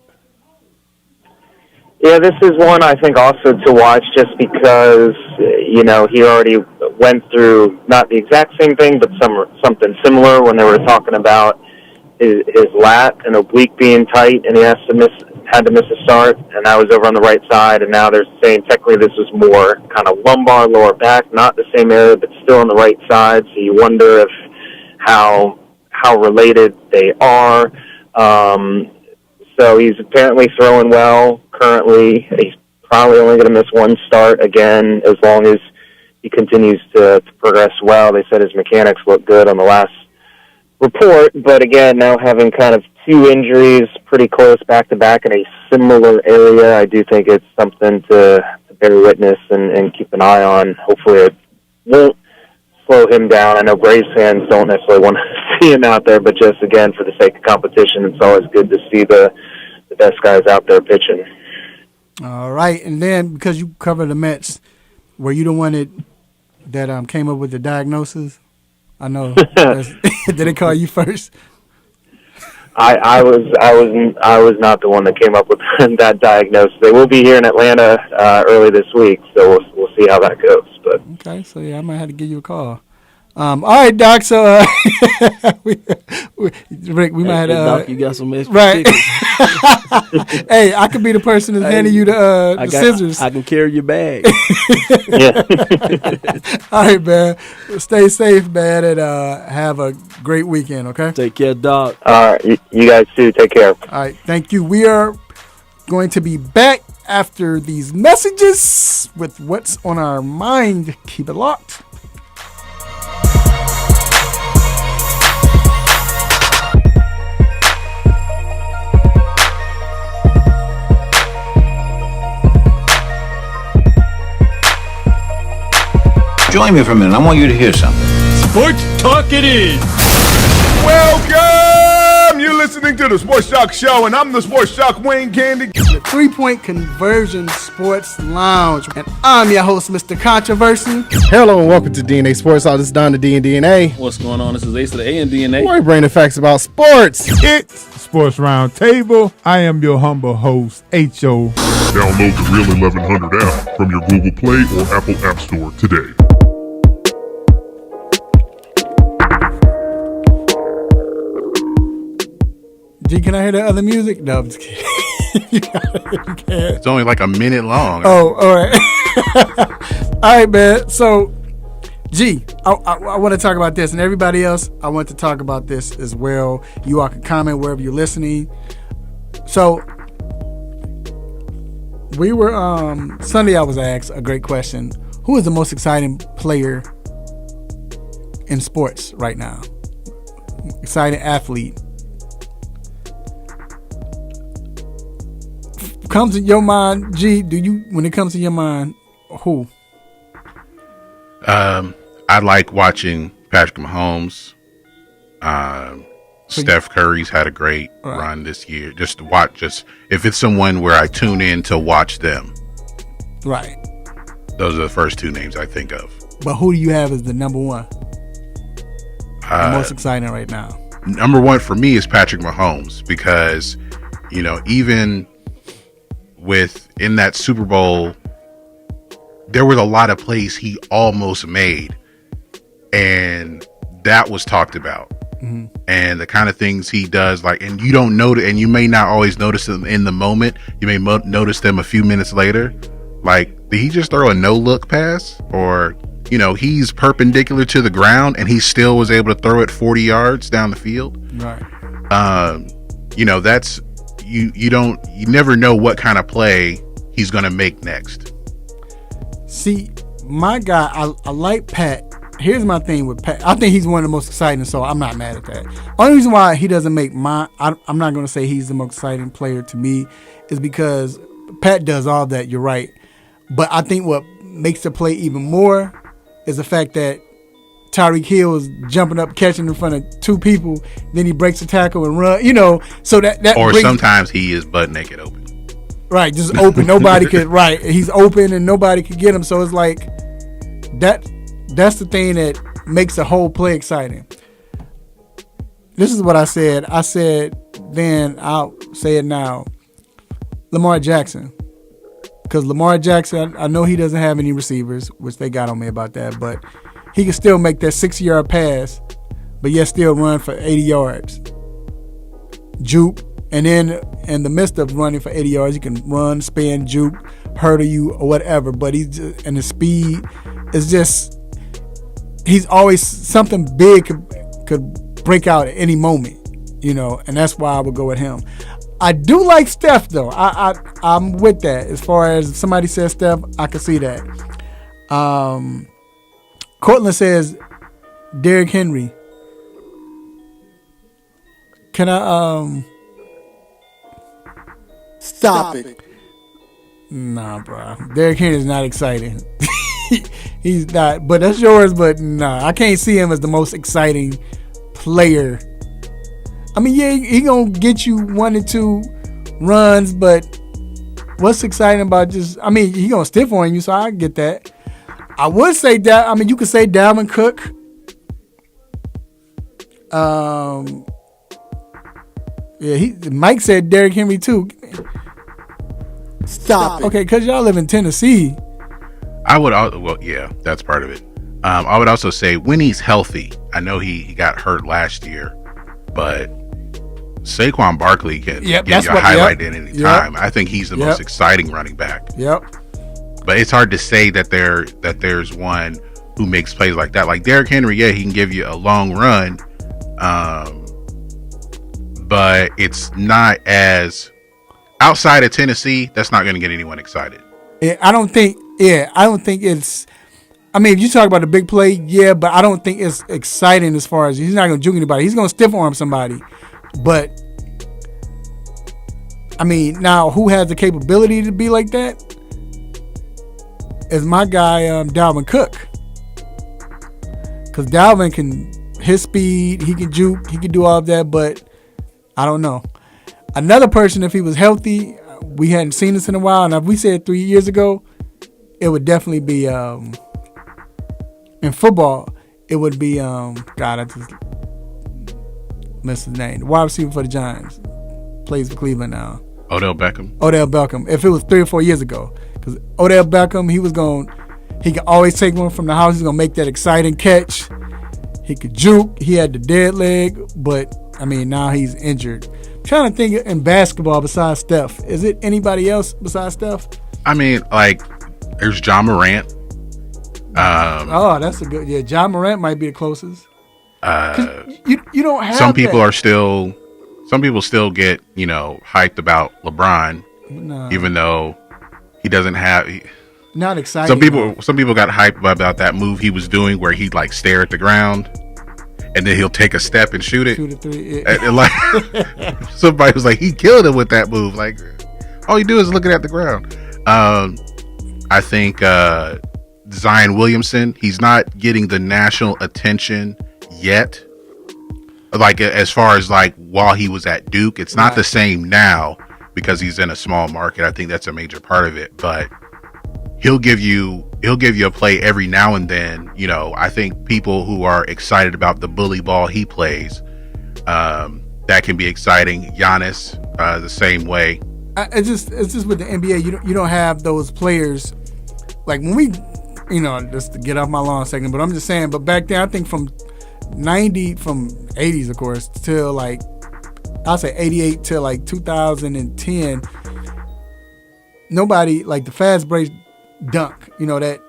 Yeah, this is one I think also to watch just because, he already went through not the exact same thing, but something similar when they were talking about his lat and oblique being tight, and he had to miss a start, and that was over on the right side, and now they're saying technically this was more kind of lumbar, lower back, not the same area, but still on the right side, so you wonder if how related they are. So he's apparently throwing well currently. He's probably only going to miss one start again as long as he continues to progress well. They said his mechanics look good on the last report, but again, now having kind of 2 injuries pretty close back-to-back in a similar area, I do think it's something to bear witness and keep an eye on. Hopefully it won't slow him down. I know Braves fans don't necessarily want to see him out there, but just, again, for the sake of competition, it's always good to see the best guys out there pitching. All right, and then because you cover the Mets, were you the one that came up with the diagnosis? I know. Did they call you first? I was not the one that came up with that diagnosis. They will be here in Atlanta early this week, so we'll see how that goes. But okay, so yeah, I might have to give you a call. All right, Doc. So Rick, we might have. Doc, you got some extra right. Hey, I could be the person that's handing you the scissors. I can carry your bag. Yeah. All right, man. Stay safe, man, and have a great weekend. Okay. Take care, Doc. All right, you guys too. Take care. All right, thank you. We are going to be back after these messages with what's on our mind. Keep it locked. Join me for a minute. I want you to hear something. Sports Talk it is. Welcome! You're listening to the Sports Shock Show, and I'm the Sports Shock Wayne Candy. The 3-Point Conversion Sports Lounge. And I'm your host, Mr. Controversy. Hello and welcome to DNA Sports. This is Don the D and DNA. What's going on? This is Ace of the A and DNA. Where we bring the facts about sports. It's Sports Roundtable. I am your humble host, H.O. Download the Real 1100 app from your Google Play or Apple App Store today. G, can I hear the other music? No, I'm just kidding. You can't. It's only like a minute long. Oh, all right. All right, man. So, G, I want to talk about this, and everybody else, I want to talk about this as well. You all can comment wherever you're listening. So, we were, Sunday I was asked a great question. Who is the most exciting player in sports right now? Exciting athlete. Comes to your mind, G, when it comes to your mind, who? I like watching Patrick Mahomes. Steph Curry's had a great run this year. Just to watch, if it's someone where I tune in to watch them. Right. Those are the first 2 names I think of. But who do you have as the number one? The most exciting right now. Number one for me is Patrick Mahomes because, even in that Super Bowl, there was a lot of plays he almost made, and that was talked about. Mm-hmm. And the kind of things he does, and you don't know, and you may not always notice them in the moment. You may notice them a few minutes later. Did he just throw a no-look pass, or he's perpendicular to the ground and he still was able to throw it 40 yards down the field. Right. That's you never know what kind of play he's going to make next. See, my guy, I like Pat. Here's my thing with Pat. I think he's one of the most exciting, so I'm not mad at that. Only reason why he doesn't make I'm not going to say he's the most exciting player to me is because Pat does all that. You're right. But I think what makes the play even more is the fact that Tyreek Hill is jumping up, catching in front of two people, then he breaks the tackle and run. So that or sometimes he is butt naked open. Right, just open. Nobody could. Right, he's open and nobody could get him. So it's like that. That's the thing that makes the whole play exciting. This is what I said. I said then, I'll say it now. Lamar Jackson. Because Lamar Jackson, I know he doesn't have any receivers, which they got on me about that, but he can still make that 60-yard pass, but yet still run for 80 yards. Juke. And then in the midst of running for 80 yards, he can run, spin, juke, hurdle you, or whatever. But and the speed is just, he's always something big could break out at any moment, and that's why I would go with him. I do like Steph, though. I'm with that. As far as if somebody says Steph, I can see that. Cortland says Derrick Henry. Can I Stop it. Nah, bro. Derrick Henry is not exciting. He's not. But that's yours. But nah, I can't see him as the most exciting player. I mean, yeah, he gonna get you 1 or 2 runs, but what's exciting about he gonna stiff on you, so I get that. I would say that. I mean, you could say Dalvin Cook. Mike said Derrick Henry too. Stop it. Okay, because y'all live in Tennessee. I would, yeah, that's part of it. I would also say when he's healthy, I know he got hurt last year, but Saquon Barkley can give you a highlight at any time. I think he's the most exciting running back. Yep. But it's hard to say that there's one who makes plays like that. Like Derrick Henry, yeah, he can give you a long run, but it's not as outside of Tennessee. That's not going to get anyone excited. I don't think it's. I mean, if you talk about the big play, yeah, but I don't think it's exciting as far as he's not going to juke anybody. He's going to stiff arm somebody. But, I mean, now who has the capability to be like that? Is my guy Dalvin Cook. Because Dalvin his speed, he can juke, he can do all of that, but I don't know. Another person, if he was healthy, we hadn't seen this in a while, and if we said 3 years ago, it would definitely be in football. It would be God, I just missed his name. The wide receiver for the Giants, plays for Cleveland now. Odell Beckham. If it was 3 or 4 years ago, because Odell Beckham, he could always take one from the house. He's gonna make that exciting catch. He could juke. He had the dead leg, but I mean now he's injured. I'm trying to think in basketball besides Steph. Is it anybody else besides Steph? I mean, like there's John Morant. That's a good. Yeah, John Morant might be the closest. You don't have some people some people still get hyped about LeBron, even though he doesn't have. Not exciting. Some people got hyped about that move he was doing where he'd like stare at the ground and then he'll take a step and shoot it. Shoot it through. And like somebody was like, he killed him with that move. Like all you do is looking at the ground. I think Zion Williamson, he's not getting the national attention yet. Like as far as like while he was at Duke, it's not the same now because he's in a small market. I think that's a major part of it, but he'll give you a play every now and then. I think people who are excited about the bully ball he plays, that can be exciting. Giannis, the same way. It's just with the NBA, you don't have those players like when we, just to get off my lawn a second, but I'm just saying. But back then, I think from 80s, of course, till like I'll say 88 till like 2010, nobody like the fast break dunk, that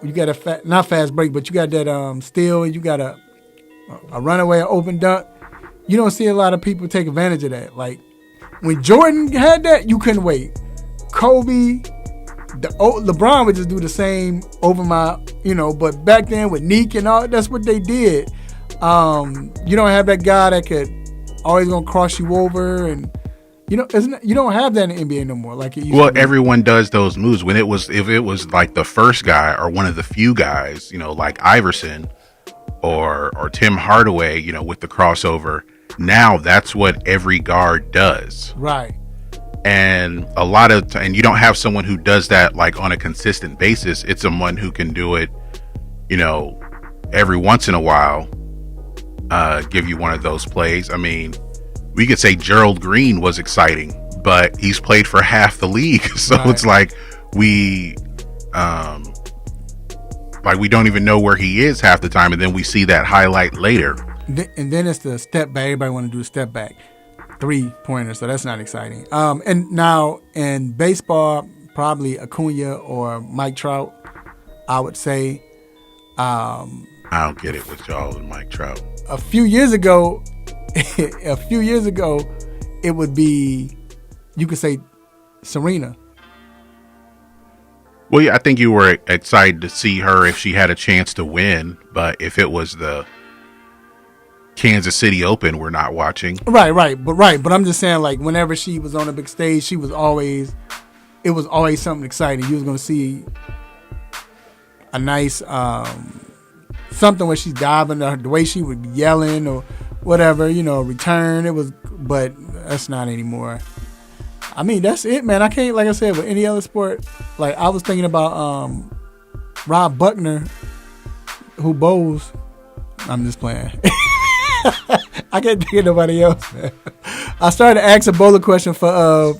you got a not fast break, but you got that steal, and you got a runaway open dunk. You don't see a lot of people take advantage of that. Like when Jordan had that, you couldn't wait. Kobe, LeBron would just do the same over my, but back then with Neek and all, that's what they did. You don't have that guy that could always gonna cross you over, and you don't have that in the NBA no more. Like it used to be. Everyone does those moves if it was like the first guy or one of the few guys, like Iverson or Tim Hardaway, with the crossover. Now that's what every guard does. Right. And and you don't have someone who does that like on a consistent basis. It's someone who can do it, every once in a while, give you one of those plays. I mean, we could say Gerald Green was exciting, but he's played for half the league. So right. It's like we don't even know where he is half the time. And then we see that highlight later. And then it's the step back. Everybody want to do a step back 3-pointer, so that's not exciting. And now in baseball, probably Acuna or Mike Trout, I would say. I don't get it with y'all and Mike Trout. A few years ago, it would be, you could say, Serena. Well, yeah, I think you were excited to see her if she had a chance to win, but if it was the Kansas City Open, we're not watching. Right. But I'm just saying, like, whenever she was on a big stage, it was always something exciting. You was going to see a nice, something where she's diving, the way she would be yelling or whatever, return. But that's not anymore. I mean, that's it, man. I can't, like I said, with any other sport. Like, I was thinking about Rob Buckner, who bowls. I'm just playing. I can't think of nobody else, man. I started to ask a bowler question for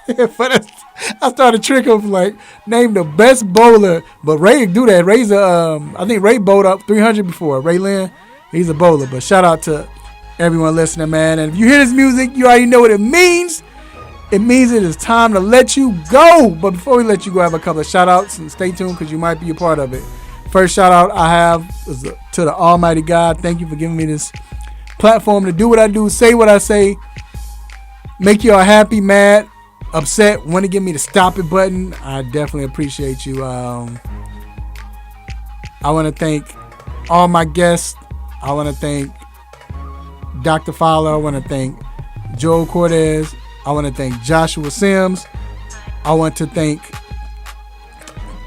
I started tricking him, like, name the best bowler. But Ray do that. Ray's I think Ray bowled up 300 before. Ray Lynn, he's a bowler. But shout out to everyone listening, man. And if you hear this music, you already know what it means. It means it is time to let you go. But before we let you go, I have a couple of shout outs, and stay tuned because you might be a part of it. First shout out I have is to the Almighty God. Thank you for giving me this platform to do what I do, say what I say, make y'all happy, mad, upset, want to give me the stop it button. I definitely appreciate you. I want to thank all my guests. I want to thank Dr. Fowler. I want to thank Joel Cortez. I want to thank Joshua Sims. I want to thank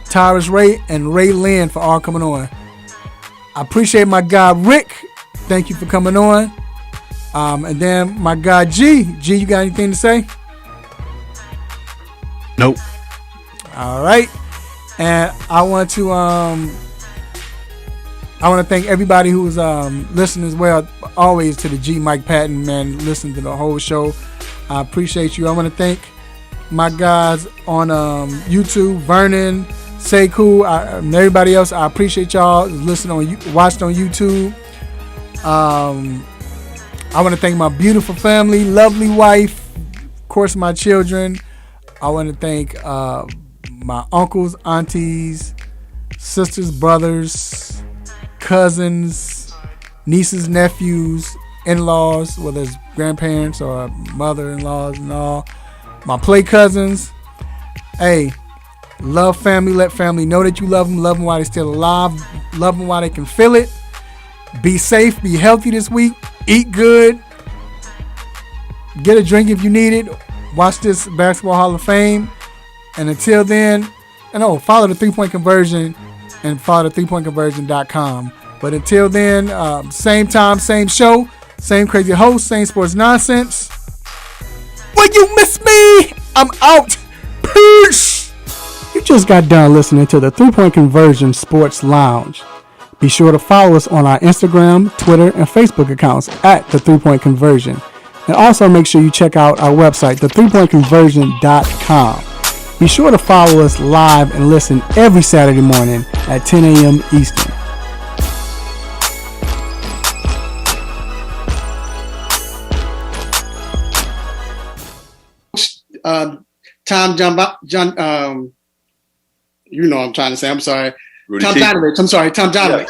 Tyrus Ray and Ray Lynn for all coming on. I appreciate my guy Rick. Thank you for coming on. And then my guy G. G, you got anything to say? Nope. All right. And I want to thank everybody who's listening as well. Always to the G Mike Patton, man, listen to the whole show. I appreciate you. I want to thank my guys on YouTube, Vernon, Sekou, and everybody else. I appreciate y'all listening watched on YouTube. I want to thank my beautiful family, lovely wife, of course my children. I want to thank my uncles, aunties, sisters, brothers, cousins, nieces, nephews, in-laws, whether it's grandparents or mother-in-laws and all. My play cousins. Hey, love family, let family know that you love them while they're still alive, love them while they can feel it. Be safe, be healthy this week, eat good, get a drink if you need it, watch this Basketball Hall of Fame, and until then, follow the 3-Point Conversion and follow the 3pointconversion.com. But until then, same time, same show, same crazy host, same sports nonsense. Will you miss me? I'm out. Peace. You just got done listening to the 3-Point Conversion Sports Lounge. Be sure to follow us on our Instagram, Twitter, and Facebook accounts at the 3-Point Conversion. And also make sure you check out our website, the3pointconversion.com. Be sure to follow us live and listen every Saturday morning at 10 a.m. Eastern. You know what I'm trying to say. I'm sorry. Rudy Tom T. Donovich. I'm sorry. Tom Donovich.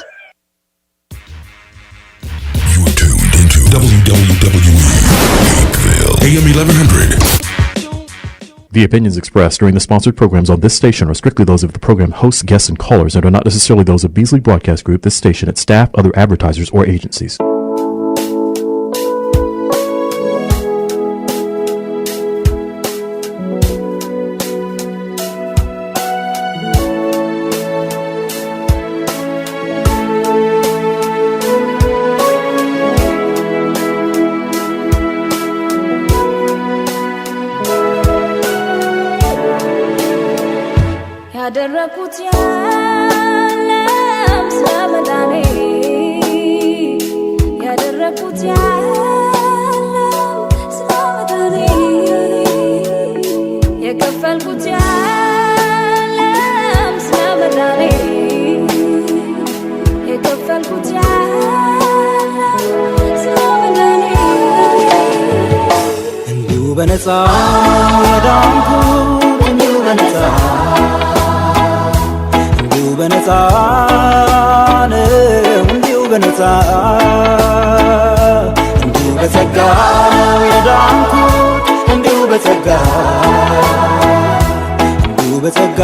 You are tuned into WWE Hakeville, AM 1100. The opinions expressed during the sponsored programs on this station are strictly those of the program hosts, guests, and callers and are not necessarily those of Beasley Broadcast Group, this station, its staff, other advertisers, or agencies. ያደረኩት ያለም ስለመዳኔ ያደረኩት ያለም ስለመዳኔ የከፈልኩት ያለም ስለመዳኔ የከፈልኩት ያለም ስለመዳኔ እንዲሁ በነፃ የዳንኩት እንዲሁ በነፃ በነፃ ነው እንዲሁ በነፃ እንዲሁ በጸጋ ነው የዳንኩት እንዲሁ በጸጋ እንዲሁ በጸጋ